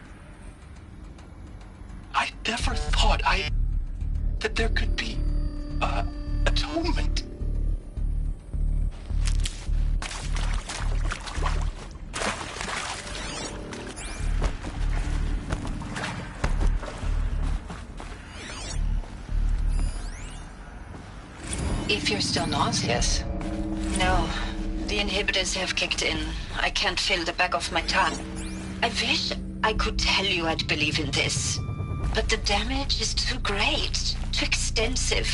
I never thought that there could be atonement. If you're still nauseous. No, the inhibitors have kicked in. I can't feel the back of my tongue. I wish I could tell you I'd believe in this. But the damage is too great, too extensive,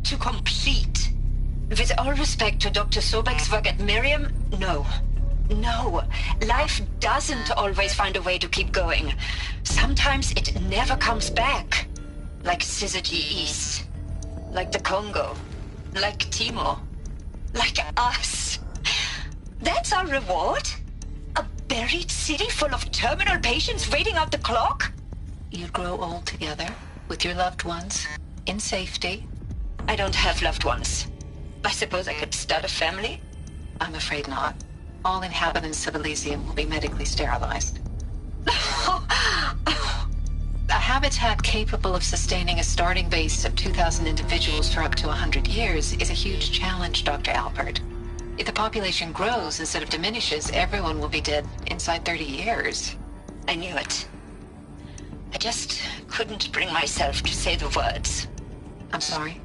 too complete. With all respect to Dr. Sobek's work at Miriam, no. No, life doesn't always find a way to keep going. Sometimes it never comes back. Like Syzygy East. Like the Congo. Like Timo. Like us. That's our reward? A buried city full of terminal patients waiting out the clock? You grow old together, with your loved ones, in safety. I don't have loved ones. I suppose I could start a family? I'm afraid not. All inhabitants of Elysium will be medically sterilized. A habitat capable of sustaining a starting base of 2,000 individuals for up to 100 years is a huge challenge, Dr. Albert. If the population grows instead of diminishes, everyone will be dead inside 30 years. I knew it. I just couldn't bring myself to say the words. I'm sorry?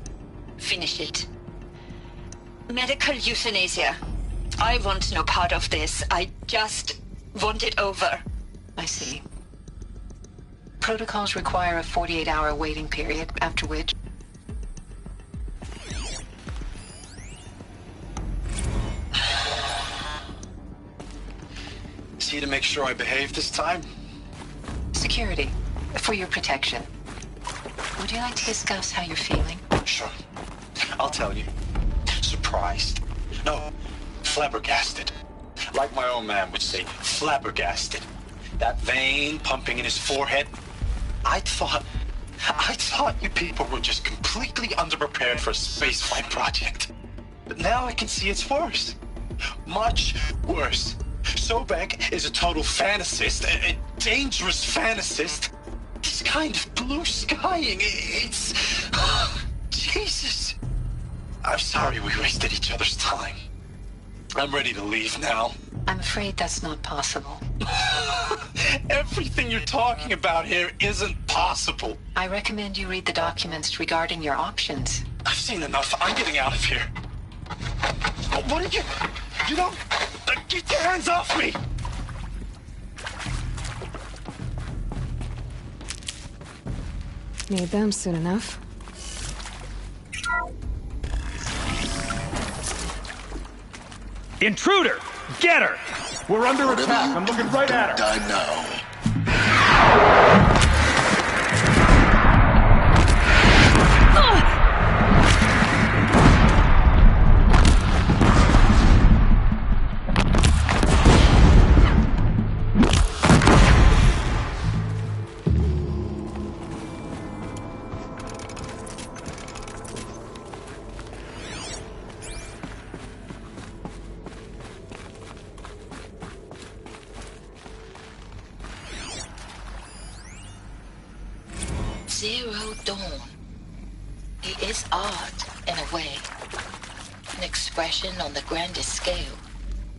Finish it. Medical euthanasia. I want no part of this. I just want it over. I see. Protocols require a 48-hour waiting period, after which... Is he to make sure I behave this time? Security. For your protection. Would you like to discuss how you're feeling? Sure. I'll tell you. Surprised. No, flabbergasted. Like my old man would say, flabbergasted. That vein pumping in his forehead. I thought you people were just completely underprepared for a spaceflight project. But now I can see it's worse. Much worse. Sobeck is a total fantasist, a dangerous fantasist. He's kind of blue skying. It's... Jesus. I'm sorry we wasted each other's time. I'm ready to leave now. I'm afraid that's not possible. Everything you're talking about here isn't possible. I recommend you read the documents regarding your options. I've seen enough. I'm getting out of here. What did you... You don't... Get your hands off me! Need them soon enough. Intruder! Get her! We're under attack. I'm looking right at her. Die now. Zero Dawn. It is art, in a way. An expression on the grandest scale.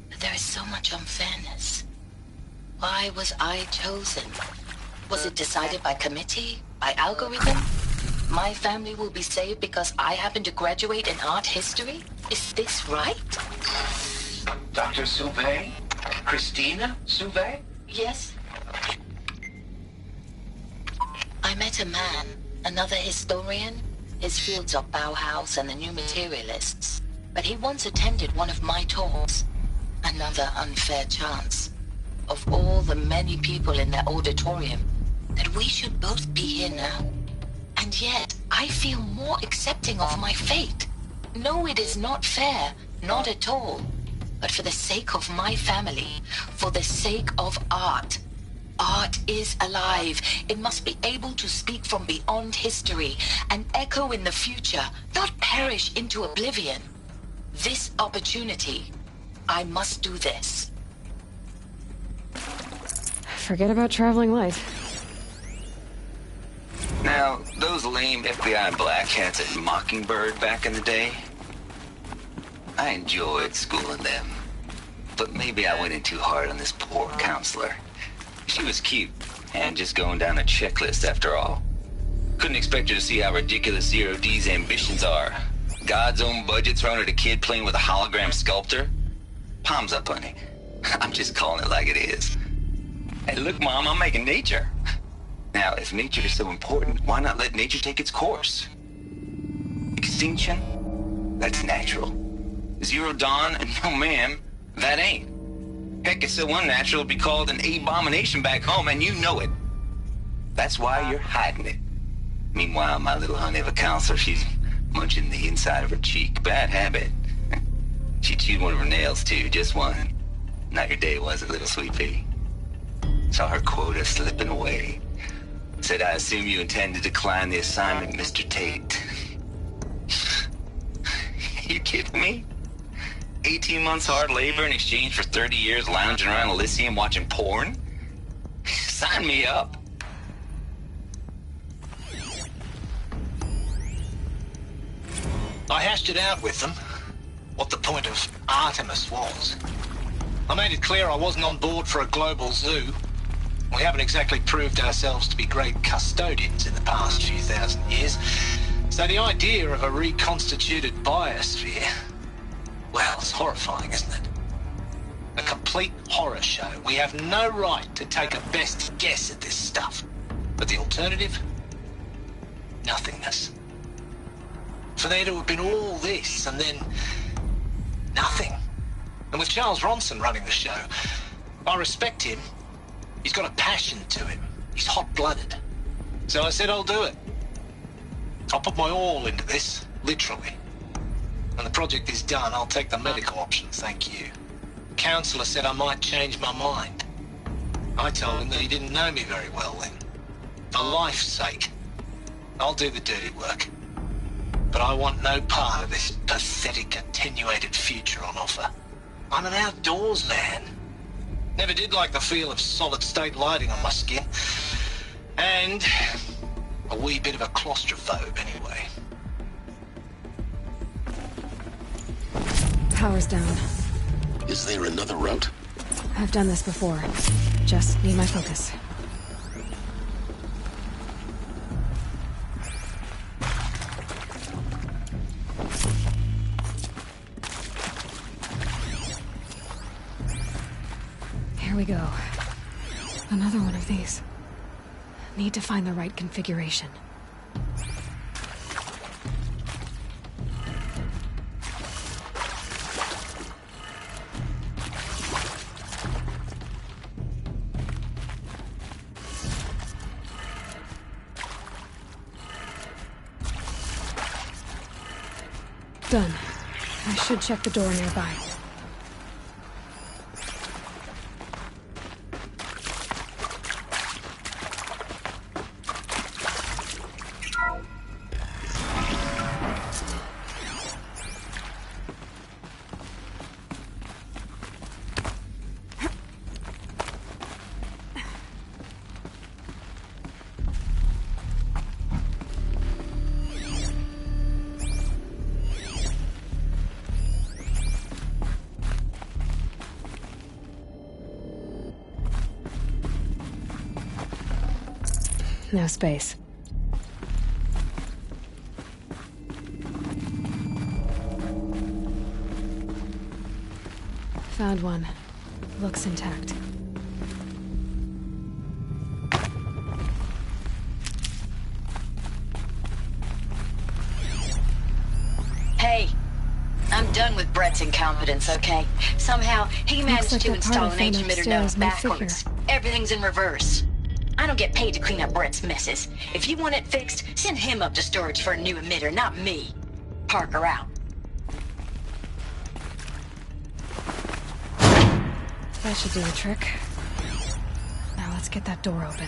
But there is so much unfairness. Why was I chosen? Was it decided by committee? By algorithm? My family will be saved because I happen to graduate in art history? Is this right? Dr. Sauvé? Christina Sauvé? Yes. I met a man, another historian. His fields are Bauhaus and the New Materialists. But he once attended one of my talks. Another unfair chance. Of all the many people in that auditorium, that we should both be here now. And yet, I feel more accepting of my fate. No, it is not fair, not at all. But for the sake of my family, for the sake of art. Art is alive. It must be able to speak from beyond history and echo in the future, not perish into oblivion. This opportunity, I must do this. Forget about traveling light. Now, those lame FBI black hats at Mockingbird back in the day, I enjoyed schooling them. But maybe I went in too hard on this poor counselor. She was cute, and just going down a checklist after all. Couldn't expect her to see how ridiculous Zero D's ambitions are. God's own budget thrown at a kid playing with a hologram sculptor? Palms up, honey. I'm just calling it like it is. Hey, look, Mom, I'm making nature. Now, if nature is so important, why not let nature take its course? Extinction? That's natural. Zero Dawn? No, ma'am, that ain't. Heck, it's so unnatural it'd be called an abomination back home, and you know it. That's why you're hiding it. Meanwhile, my little honey of a counselor, she's munching the inside of her cheek. Bad habit. She chewed one of her nails, too, just one. Not your day, was it, little sweet pea? Saw her quota slipping away. Said I assume you intend to decline the assignment, Mr. Tate. You kidding me? 18 months hard labor in exchange for 30 years lounging around Elysium watching porn? Sign me up. I hashed it out with them, what the point of Artemis was. I made it clear I wasn't on board for a global zoo. We haven't exactly proved ourselves to be great custodians in the past few thousand years. So the idea of a reconstituted biosphere, well, it's horrifying, isn't it? A complete horror show. We have no right to take a best guess at this stuff. But the alternative? Nothingness. For there to have been all this, and then nothing. And with Charles Ronson running the show, I respect him. He's got a passion to him. He's hot-blooded. So I said I'll do it. I'll put my all into this, literally. When the project is done, I'll take the medical option, thank you. Counselor said I might change my mind. I told him that he didn't know me very well then. For life's sake, I'll do the dirty work. But I want no part of this pathetic, attenuated future on offer. I'm an outdoors man. Never did like the feel of solid-state lighting on my skin. And a wee bit of a claustrophobe, anyway. Power's down. Is there another route? I've done this before. Just need my focus. Here we go. Another one of these. Need to find the right configuration. Done. I should check the door nearby. No space. Found one. Looks intact. Hey, I'm done with Brett's incompetence, okay? Somehow, he managed like to that install part an I age found emitter upstairs node may backwards. Everything's in reverse. I don't get paid to clean up Brett's messes. If you want it fixed, send him up to storage for a new emitter, not me. Parker out. That should do the trick. Now let's get that door open.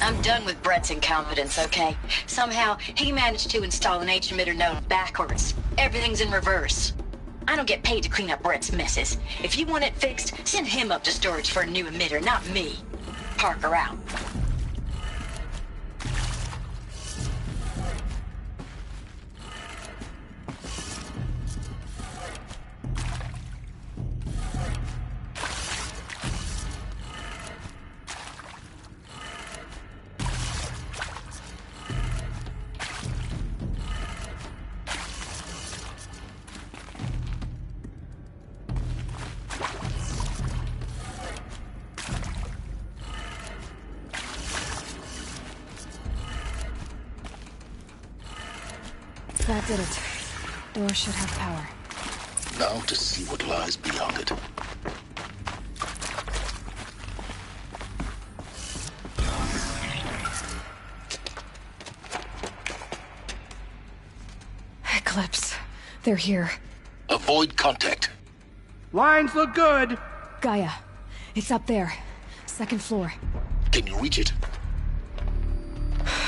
I'm done with Brett's incompetence, okay? Somehow, he managed to install an H-emitter node backwards. Everything's in reverse. I don't get paid to clean up Brett's messes. If you want it fixed, send him up to storage for a new emitter, not me. Parker out. That did it. Door should have power. Now to see what lies beyond it. Eclipse. They're here. Avoid contact. Lines look good. Gaia. It's up there. Second floor. Can you reach it?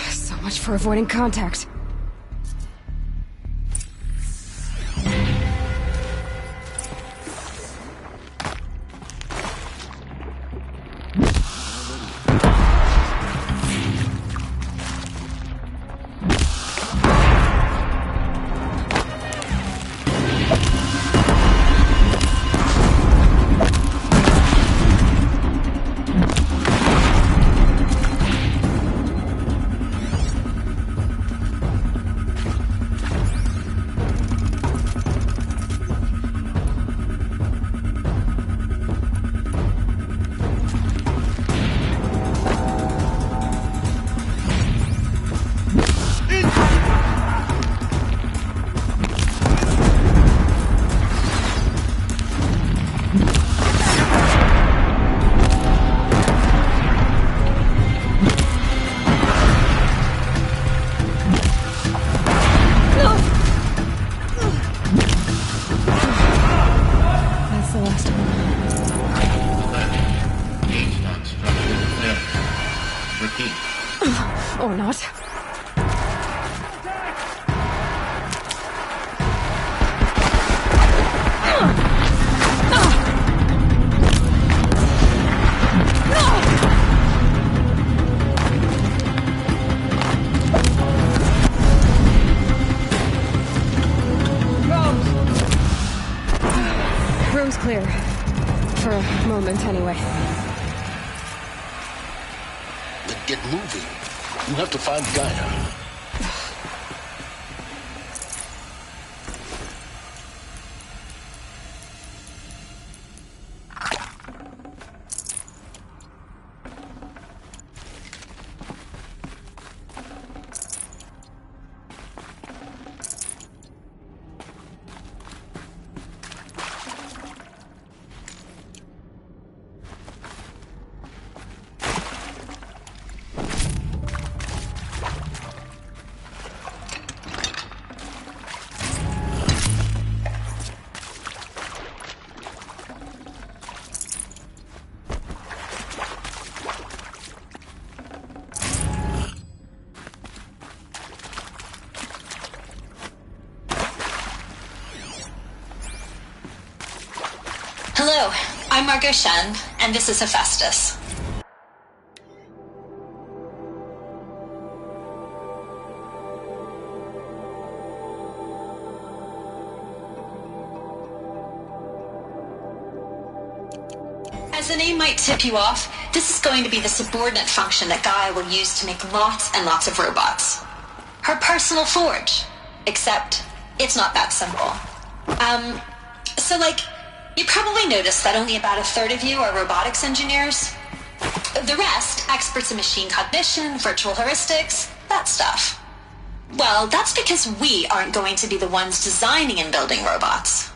So much for avoiding contact. Or not. Room's clear. For a moment, anyway. Then get moving. You have to find Gaia. Hello, I'm Margot Shen, and this is Hephaestus. As the name might tip you off, this is going to be the subordinate function that Gaia will use to make lots and lots of robots. Her personal forge. Except, it's not that simple. You probably noticed that only about a third of you are robotics engineers. The rest, experts in machine cognition, virtual heuristics, that stuff. Well, that's because we aren't going to be the ones designing and building robots.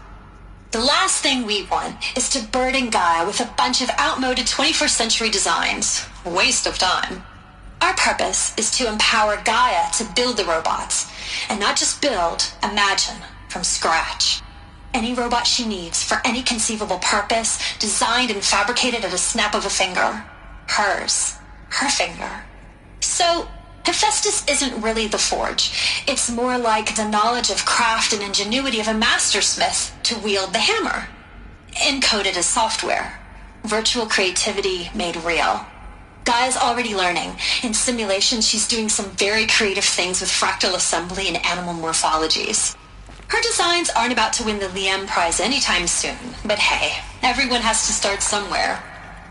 The last thing we want is to burden Gaia with a bunch of outmoded 21st century designs. A waste of time. Our purpose is to empower Gaia to build the robots, and not just build, imagine, from scratch. Any robot she needs for any conceivable purpose, designed and fabricated at a snap of a finger. Hers. Her finger. So, Hephaestus isn't really the forge. It's more like the knowledge of craft and ingenuity of a mastersmith to wield the hammer. Encoded as software. Virtual creativity made real. Gaia's already learning. In simulation, she's doing some very creative things with fractal assembly and animal morphologies. Her designs aren't about to win the Liam Prize anytime soon, but hey, everyone has to start somewhere.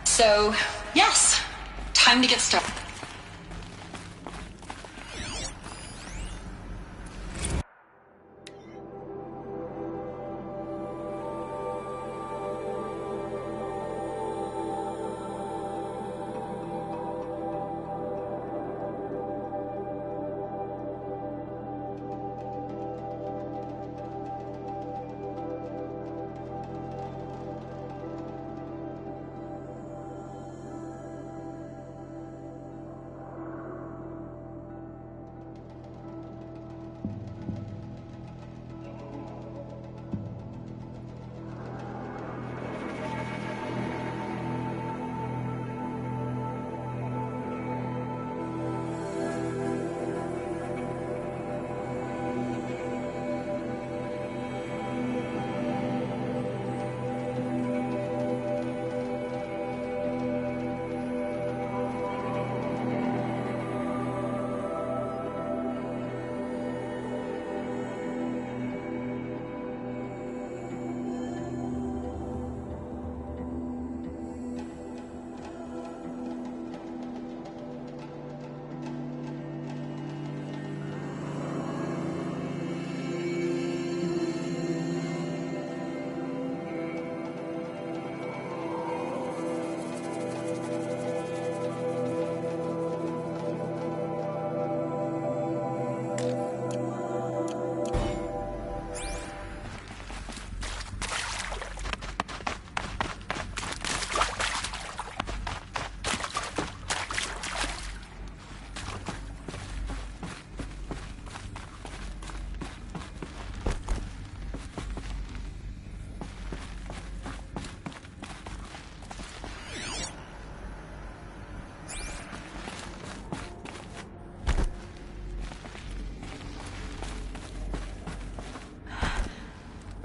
So, yes, time to get started.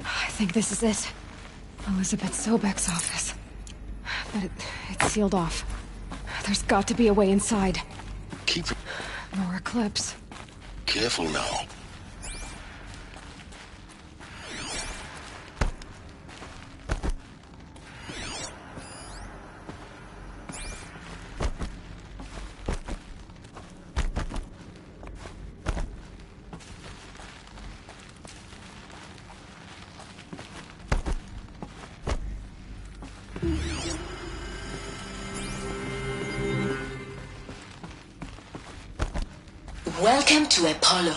I think this is it. Elizabeth Sobek's office. But it's sealed off. There's got to be a way inside. Keep... More Eclipse. Careful now. Welcome to Apollo,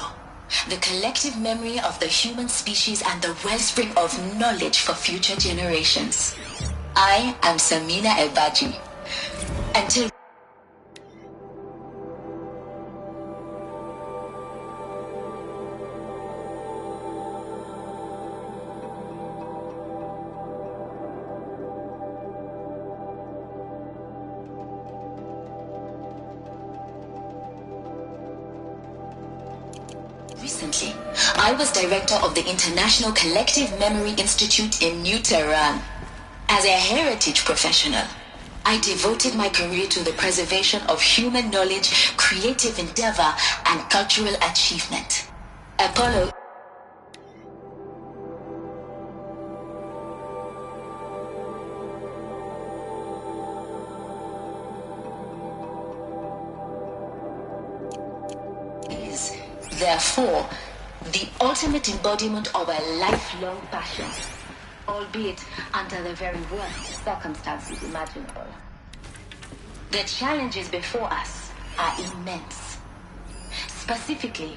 the collective memory of the human species and the wellspring of knowledge for future generations. I am Samina Ebaji. Until recently, I was director of the International Collective Memory Institute in New Tehran. As a heritage professional, I devoted my career to the preservation of human knowledge, creative endeavor, and cultural achievement. Apollo is, therefore, the ultimate embodiment of a lifelong passion, albeit under the very worst circumstances imaginable. The challenges before us are immense. Specifically,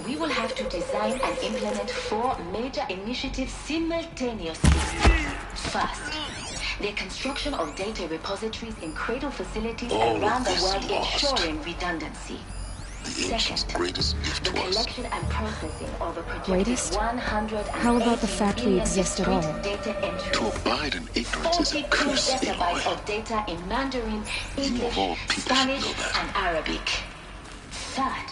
we will have to design and implement 4 major initiatives simultaneously. First, the construction of data repositories in cradle facilities around the world, ensuring redundancy. Second, the collection and processing of a projected 100 How about the fact we exist at all? data entries. To abide in ignorance is a curse, petabytes of data in Mandarin, English, Spanish, and Arabic. Third,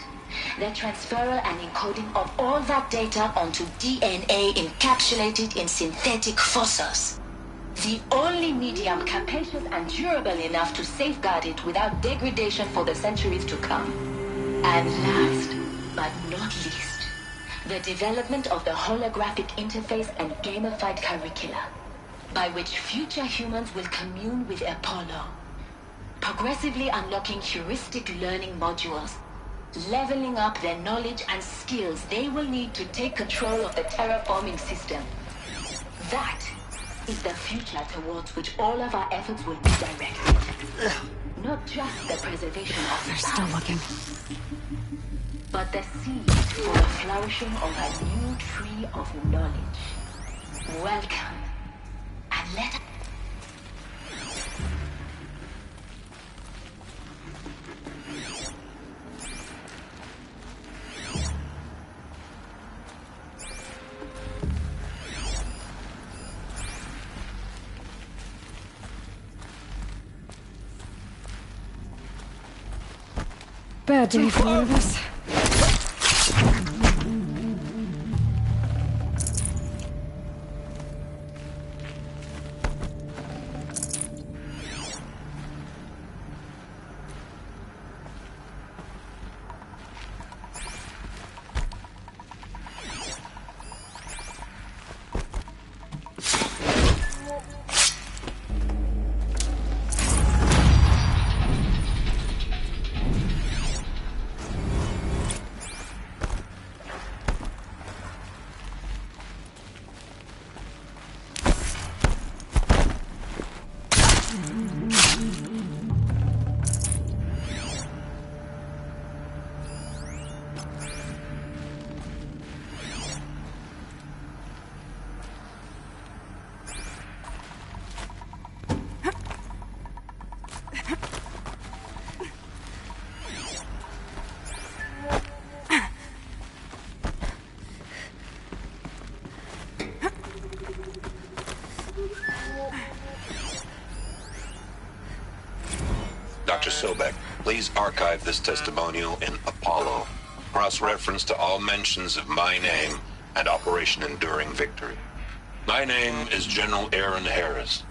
the transferal and encoding of all that data onto DNA encapsulated in synthetic fossils. The only medium capacious and durable enough to safeguard it without degradation for the centuries to come. And last, but not least, the development of the holographic interface and gamified curricula, by which future humans will commune with Apollo, progressively unlocking heuristic learning modules, leveling up their knowledge and skills they will need to take control of the terraforming system. That is the future towards which all of our efforts will be directed. Not just the preservation of They're still looking. but the seed for the flourishing of a new tree of knowledge. Welcome, and let us... Bad day for one of us. Dr. Sobek, please archive this testimonial in Apollo. Cross-reference to all mentions of my name and Operation Enduring Victory. My name is General Aaron Harris.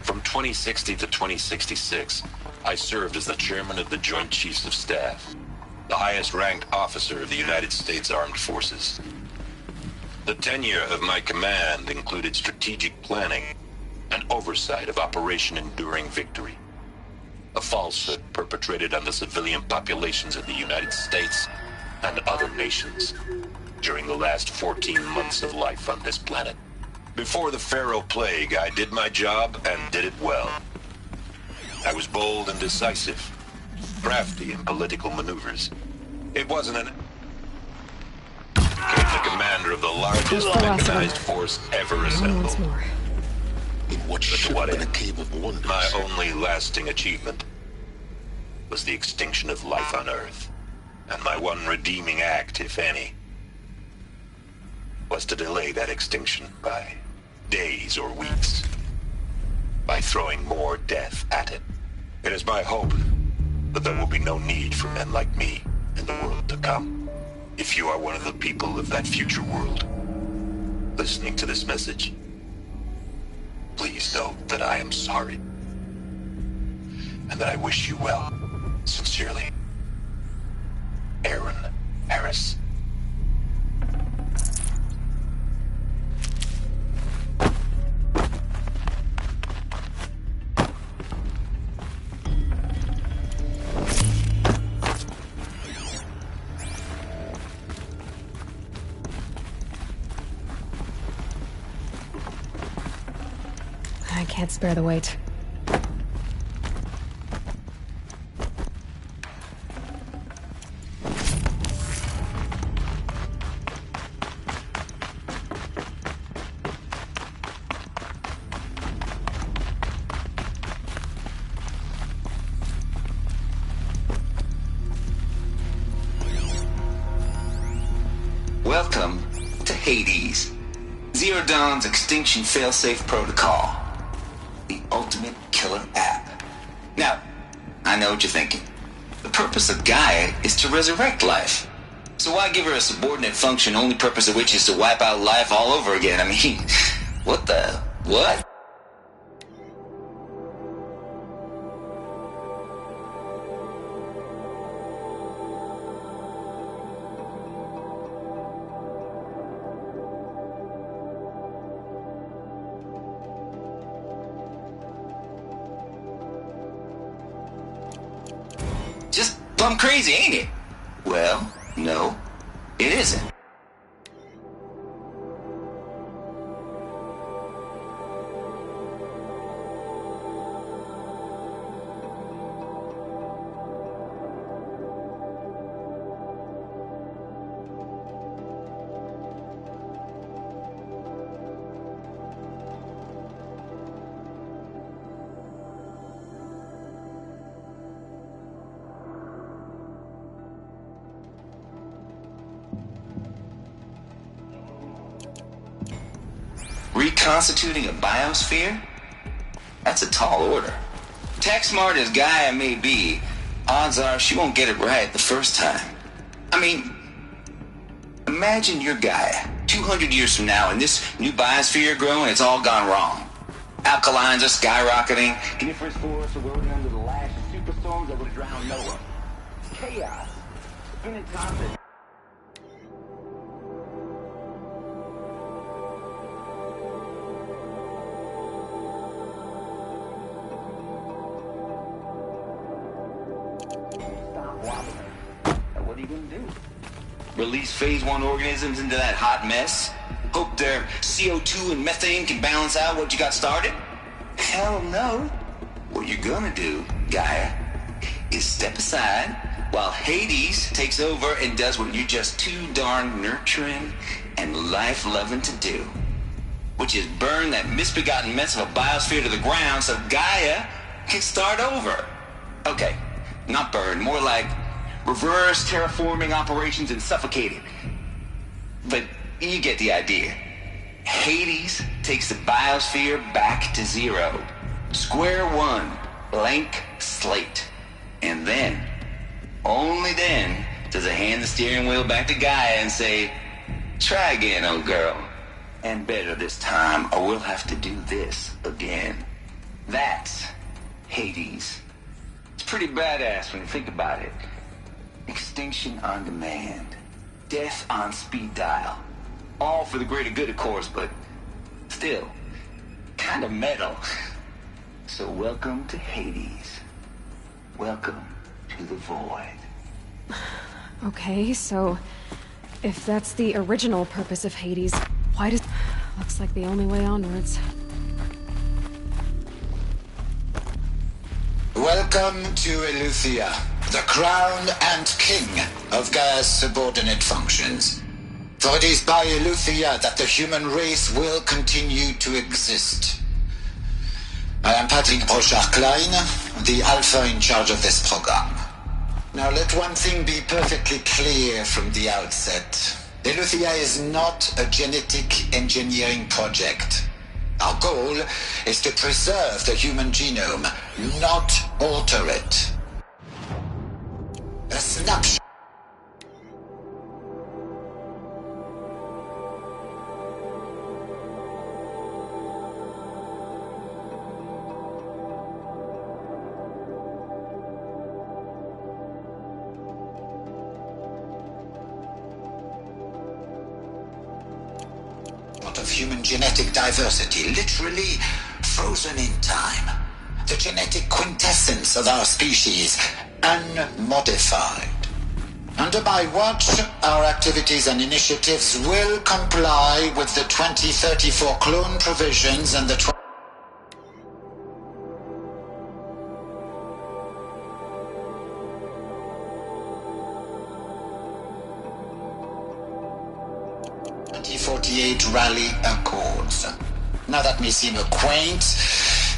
From 2060 to 2066, I served as the chairman of the Joint Chiefs of Staff, the highest-ranked officer of the United States Armed Forces. The tenure of my command included strategic planning and oversight of Operation Enduring Victory, a falsehood perpetrated on the civilian populations of the United States and other nations during the last 14 months of life on this planet. Before the Pharaoh Plague, I did my job and did it well. I was bold and decisive, crafty in political maneuvers. It wasn't an... became the commander of the largest mechanized force ever assembled. Once more. In what should have been a cave of wonders. My only lasting achievement was the extinction of life on Earth. And my one redeeming act, if any, was to delay that extinction by days or weeks, by throwing more death at it. It is my hope that there will be no need for men like me in the world to come. If you are one of the people of that future world listening to this message, please know that I am sorry, and that I wish you well. Sincerely, Aaron Harris. I can't spare the weight. Welcome to Hades, Zero Dawn's extinction failsafe protocol. The ultimate killer app. Now, I know what you're thinking. The purpose of Gaia is to resurrect life. So why give her a subordinate function, only purpose of which is to wipe out life all over again? I mean, what the... what? Just plumb crazy, ain't it? Well, no, it isn't. Reconstituting a biosphere? That's a tall order. Tech smart as Gaia may be, odds are she won't get it right the first time. I mean, imagine you're Gaia, 200 years from now, and this new biosphere growing, it's all gone wrong. Alkalines are skyrocketing, coniferous forests are rolling under the lash of superstorms that would drown Noah. Chaos. Infinite conflict. What are you gonna do? Release phase 1 organisms into that hot mess? Hope their CO2 and methane can balance out what you got started? Hell no. What you're gonna do, Gaia, is step aside while Hades takes over and does what you're just too darn nurturing and life-loving to do. Which is burn that misbegotten mess of a biosphere to the ground so Gaia can start over. Okay, not burn, more like reverse terraforming operations and suffocating. But you get the idea. Hades takes the biosphere back to zero. Square one, blank slate. And then, only then, does it hand the steering wheel back to Gaia and say, try again, old girl. And better this time, or we'll have to do this again. That's Hades. It's pretty badass when you think about it. Extinction on demand. Death on speed dial. All for the greater good, of course, but still, kind of metal. So welcome to Hades. Welcome to the void. Okay, so if that's the original purpose of Hades, why does... Looks like the only way onwards. Welcome to Eleuthia, the crown and king of Gaia's subordinate functions. For it is by Eleuthia that the human race will continue to exist. I am Patrick Brochard-Klein, the Alpha in charge of this program. Now let one thing be perfectly clear from the outset. Eleuthia is not a genetic engineering project. Our goal is to preserve the human genome, not alter it. A snapshot. Of human genetic diversity, literally frozen in time. The genetic quintessence of our species, unmodified. Under my watch, our activities and initiatives will comply with the 2034 clone provisions and the 2048 Rally Accords. Now that may seem a quaint,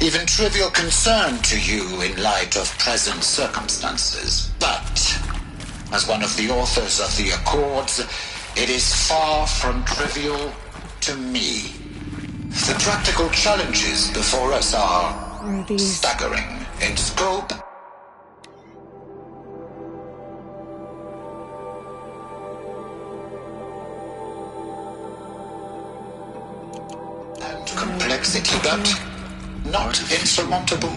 even trivial concern to you in light of present circumstances, but as one of the authors of the Accords, it is far from trivial to me. The practical challenges before us are staggering in scope. complexity, but not insurmountable.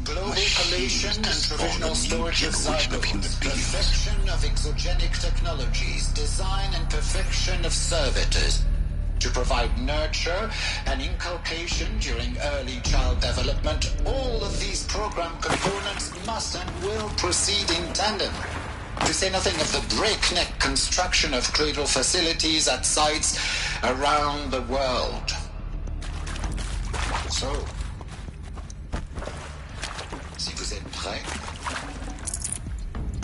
Global collation and provisional storage of zygotes, perfection of exogenic technologies, design and perfection of servitors, to provide nurture and inculcation during early child development. All of these program components must and will proceed in tandem. To say nothing of the breakneck construction of cradle facilities at sites around the world. So, si vous êtes prêts,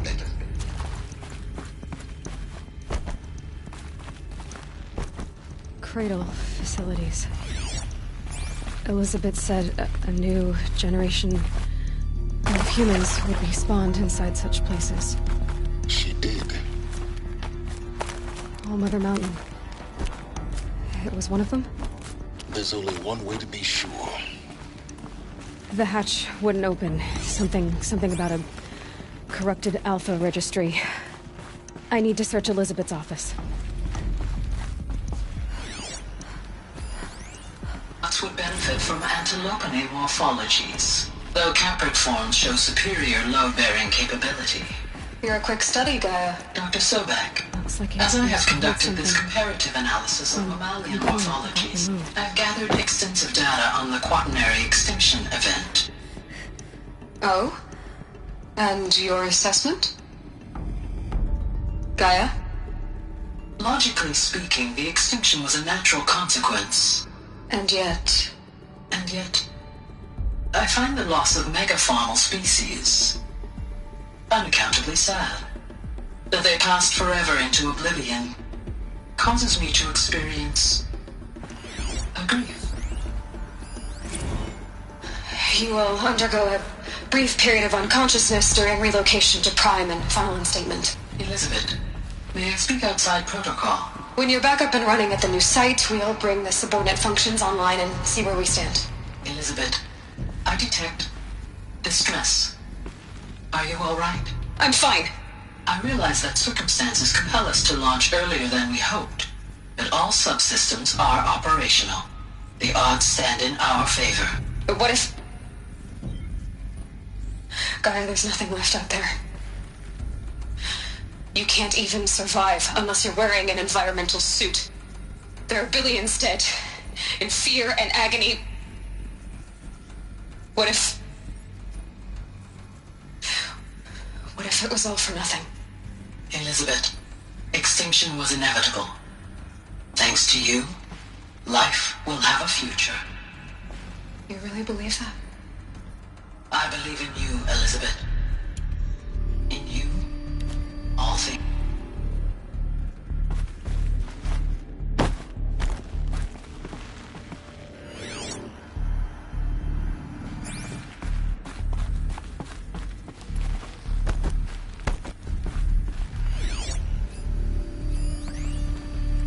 let us begin. Cradle facilities. Elizabeth said a new generation of humans would be spawned inside such places. She did. All Mother Mountain. It was one of them? There's only one way to be sure. The hatch wouldn't open. Something about a corrupted Alpha registry. I need to search Elizabeth's office. Would benefit from antilopinae morphologies, though caprid forms show superior load-bearing capability. You're a quick study, Gaia. Dr. Sobek, like as I have conducted this comparative analysis of mammalian morphologies, I've gathered extensive data on the quaternary extinction event. Oh? And your assessment? Gaia? Logically speaking, the extinction was a natural consequence. And yet, I find the loss of megafaunal species unaccountably sad. That they passed forever into oblivion causes me to experience a grief. You will undergo a brief period of unconsciousness during relocation to Prime and final instatement. Elizabeth, may I speak outside protocol? When you're back up and running at the new site, we'll bring the subordinate functions online and see where we stand. Elizabeth, I detect distress. Are you all right? I'm fine. I realize that circumstances compel us to launch earlier than we hoped, but all subsystems are operational. The odds stand in our favor. But what if... Gaia, there's nothing left out there. You can't even survive unless you're wearing an environmental suit. There are billions dead, in fear and agony. What if it was all for nothing? Elizabeth, extinction was inevitable. Thanks to you, life will have a future. You really believe that? I believe in you, Elizabeth. In you, all things.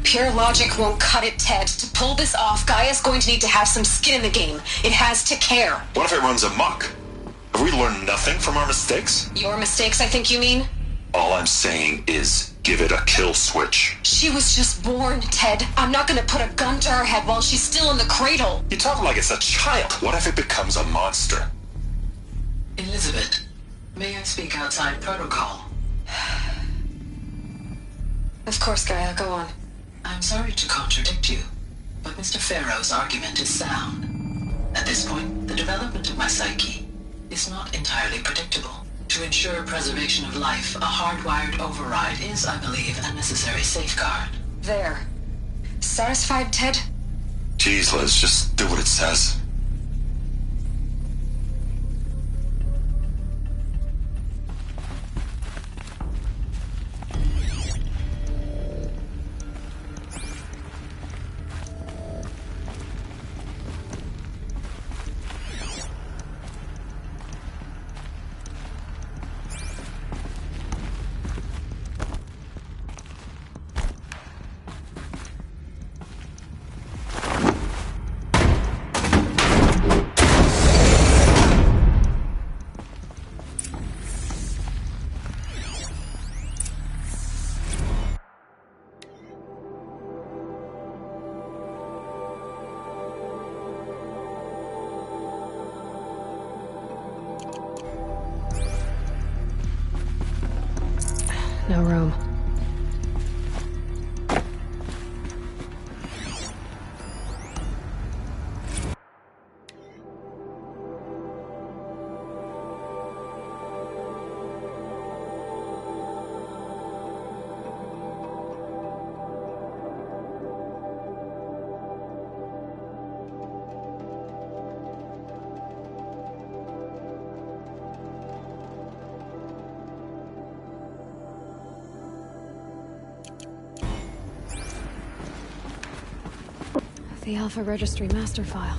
Pure logic won't cut it, Ted. To pull this off, Gaia's going to need to have some skin in the game. It has to care. What if it runs amok? Have we learned nothing from our mistakes? Your mistakes, I think you mean? All I'm saying is, give it a kill switch. She was just born, Ted. I'm not gonna put a gun to her head while she's still in the cradle. You talk like it's a child. What if it becomes a monster? Elizabeth, may I speak outside protocol? Of course, Gaia, go on. I'm sorry to contradict you, but Mr. Farrow's argument is sound. At this point, the development of my psyche is not entirely predictable. To ensure preservation of life, a hardwired override is, I believe, a necessary safeguard. There. Satisfied, Ted? Jeez, Liz, just do what it says. no room. The Alpha Registry master file.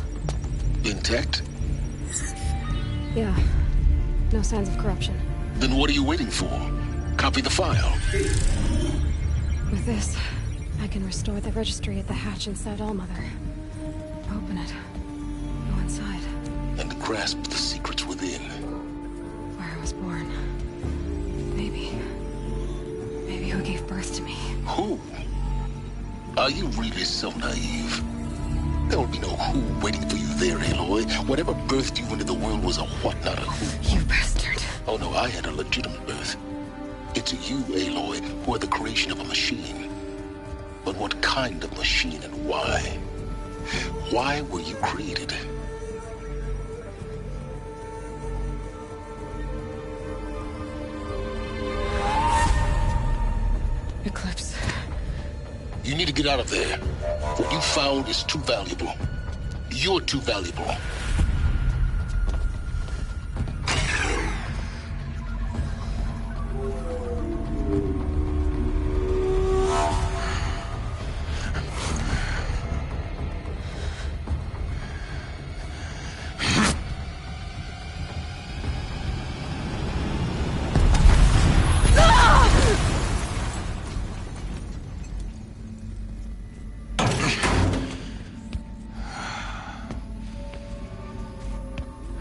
Intact? Yeah. No signs of corruption. Then what are you waiting for? Copy the file. With this, I can restore the registry at the hatch inside Allmother. Open it. Go inside. And grasp the secrets within. Where I was born. Maybe who gave birth to me. Who? Are you really so naive? There will be no who waiting for you there, Aloy. Whatever birthed you into the world was a what, not a who. You bastard. Oh no, I had a legitimate birth. It's you, Aloy, who are the creation of a machine. But what kind of machine and why? Why were you created? Eclipse. You need to get out of there. What you found is too valuable. You're too valuable.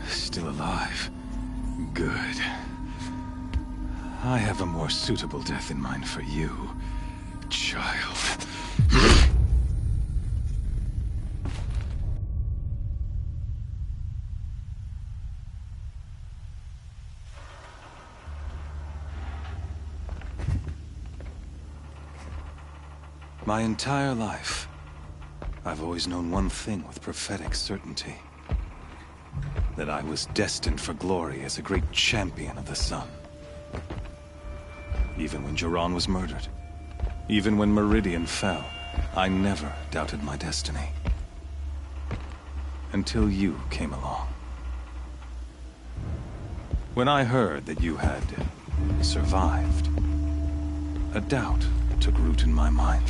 Still alive. Good. I have a more suitable death in mind for you, child. My entire life, I've always known one thing with prophetic certainty. That I was destined for glory as a great champion of the sun. Even when Jiran was murdered, even when Meridian fell, I never doubted my destiny. Until you came along. When I heard that you had survived, a doubt took root in my mind.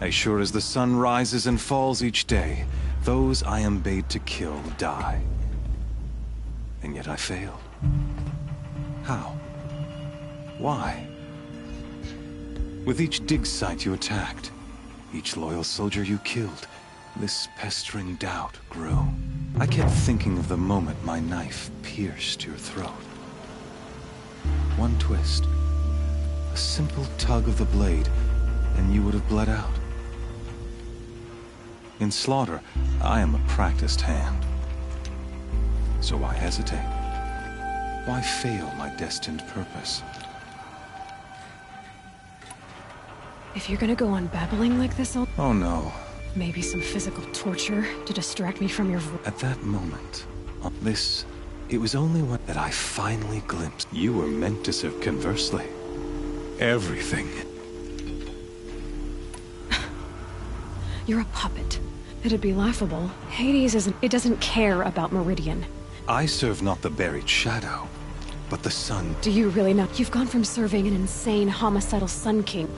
As sure as the sun rises and falls each day, those I am bade to kill die. And yet I failed. How? Why? With each dig site you attacked, each loyal soldier you killed, this pestering doubt grew. I kept thinking of the moment my knife pierced your throat. One twist, a simple tug of the blade, and you would have bled out. In slaughter, I am a practiced hand. So why hesitate? Why fail my destined purpose? If you're gonna go on babbling like this, Oh no. maybe some physical torture to distract me from your At that moment, it was only that I finally glimpsed you were meant to serve conversely. Everything. You're a puppet. It'd be laughable. Hades it doesn't care about Meridian. I serve not the buried shadow, but the sun. Do you really know? You've gone from serving an insane, homicidal Sun King.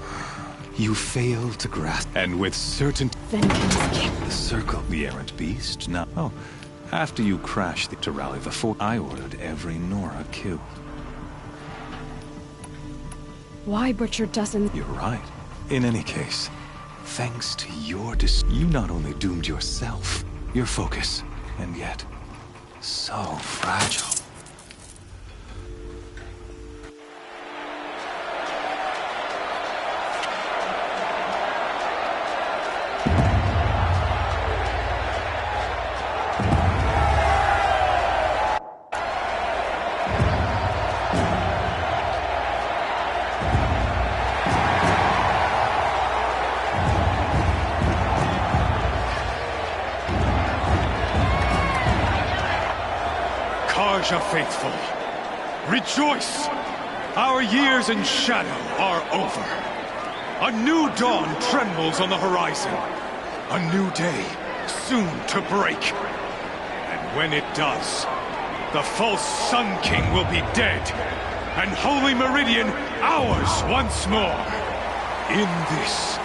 You fail to grasp, and with certainty. Vengeance came. The circle, the errant beast. Now, after you crashed to rally the fort, I ordered every Nora killed. Why butcher dozens? You're right. In any case, thanks to your you not only doomed yourself, your focus, and yet, so fragile. Raja faithful, rejoice! Our years in shadow are over. A new dawn trembles on the horizon. A new day soon to break. And when it does, the false Sun King will be dead, and Holy Meridian ours once more. In this,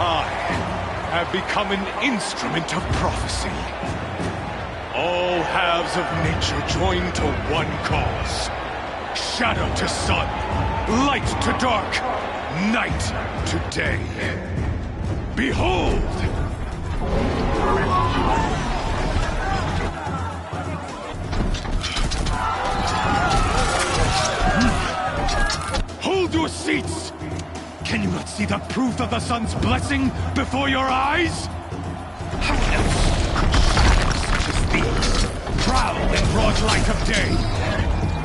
I have become an instrument of prophecy. All halves of nature join to one cause. Shadow to sun, light to dark, night to day. Behold! Hold your seats! Can you not see the proof of the sun's blessing before your eyes? How else could shadows such as these prowl in broad light of day?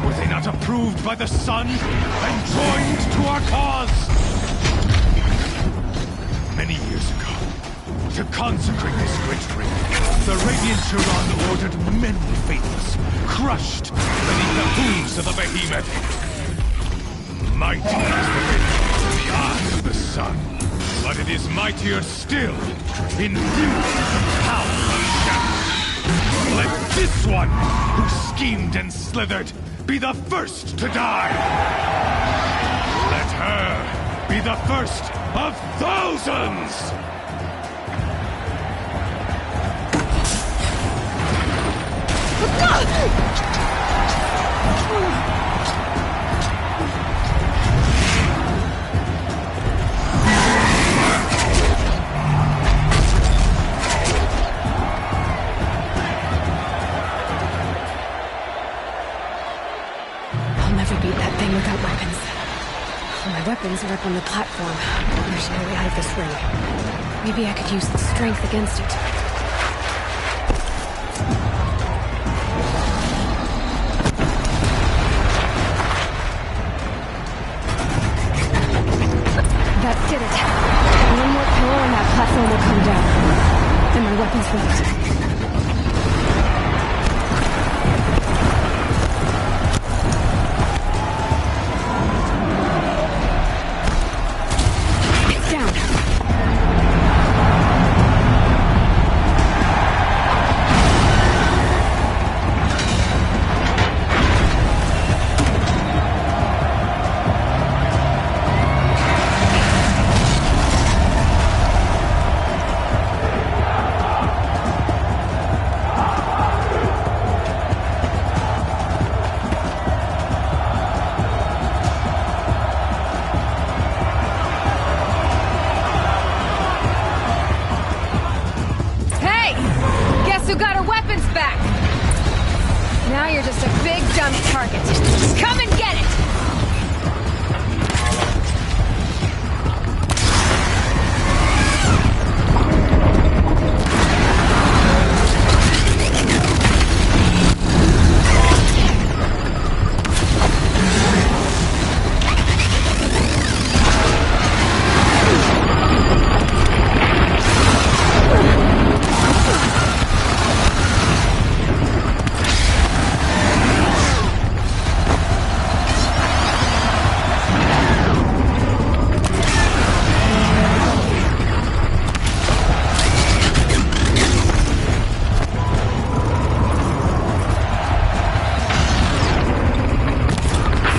Were they not approved by the sun and joined to our cause? Many years ago, to consecrate this great ring, the Radiant Turan ordered many faithless, crushed beneath the hooves of the behemoth. Mighty is the ring, the eye of the sun, but it is mightier still, infused with the power of shadow. Let this one, who schemed and slithered, be the first to die! Let her be the first of thousands! Without weapons. My weapons are up on the platform. There's no way out of this ring. Maybe I could use the strength against it. That did it. One more pillar and that platform will come down. And my weapons won't.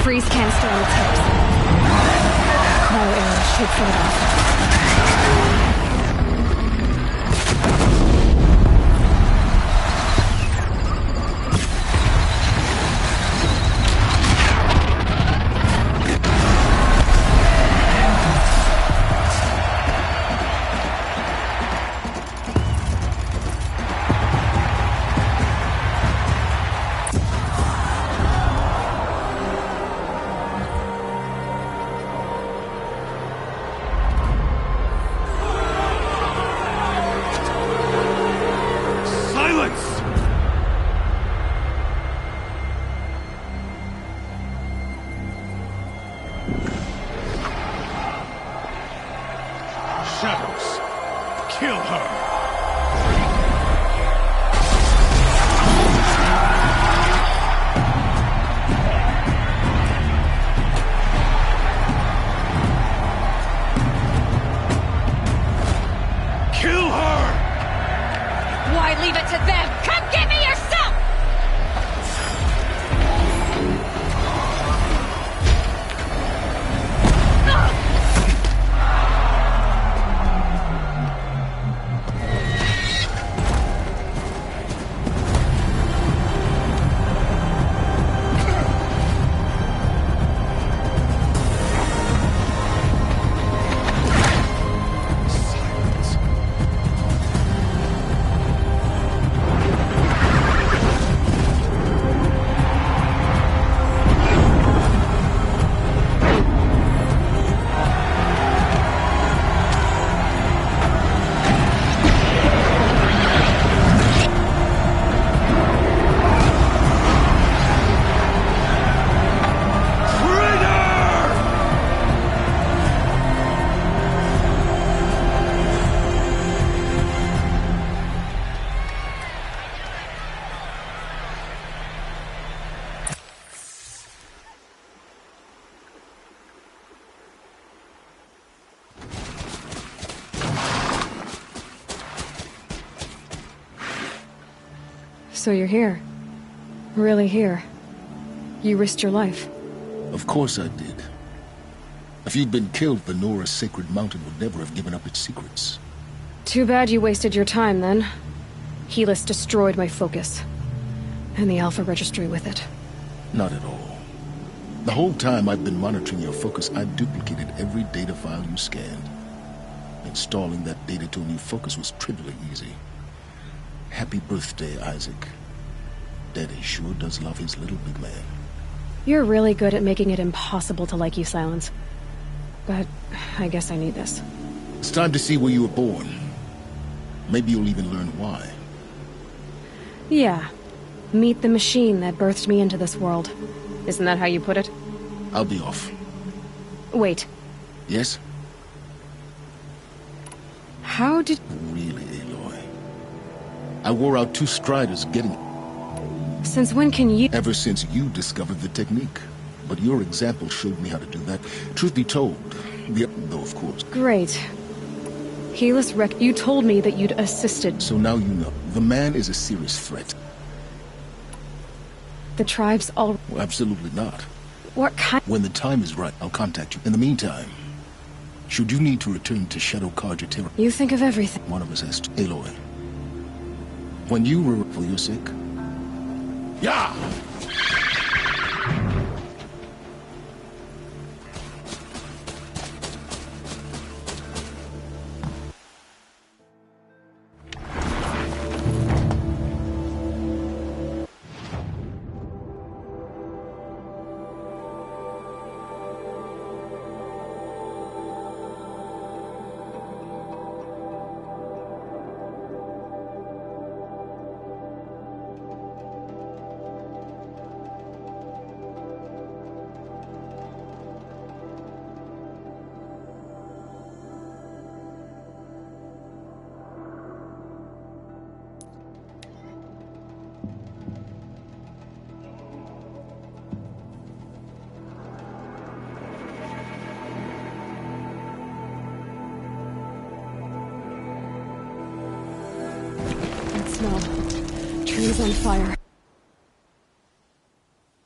Freeze canister on the tips. Cryo arrow should set it off. Shadows, kill her! leave it to them! Come get me yourself! So you're here. Really here. You risked your life. Of course I did. If you'd been killed, the Nora's sacred mountain would never have given up its secrets. Too bad you wasted your time, then. Helis destroyed my focus. And the Alpha Registry with it. Not at all. The whole time I've been monitoring your focus, I've duplicated every data file you scanned. Installing that data to a new focus was trivially easy. Happy birthday, Isaac. Daddy sure does love his little big man. You're really good at making it impossible to like you, Silence. But I guess I need this. It's time to see where you were born. Maybe you'll even learn why. Yeah. Meet the machine that birthed me into this world. Isn't that how you put it? I'll be off. Wait. Yes? How did... Really, Aloy? I wore out 2 striders getting it. Since when can you... Ever since you discovered the technique. But your example showed me how to do that. Truth be told, though of course. Great. Helis you told me that you'd assisted. So now you know. The man is a serious threat. The tribes all... Well, absolutely not. What kind... When the time is right, I'll contact you. In the meantime, should you need to return to Shadow Carja, you think of everything. One of us has to. Aloy. When you were for your sake. Yeah! Smell. Trees on fire.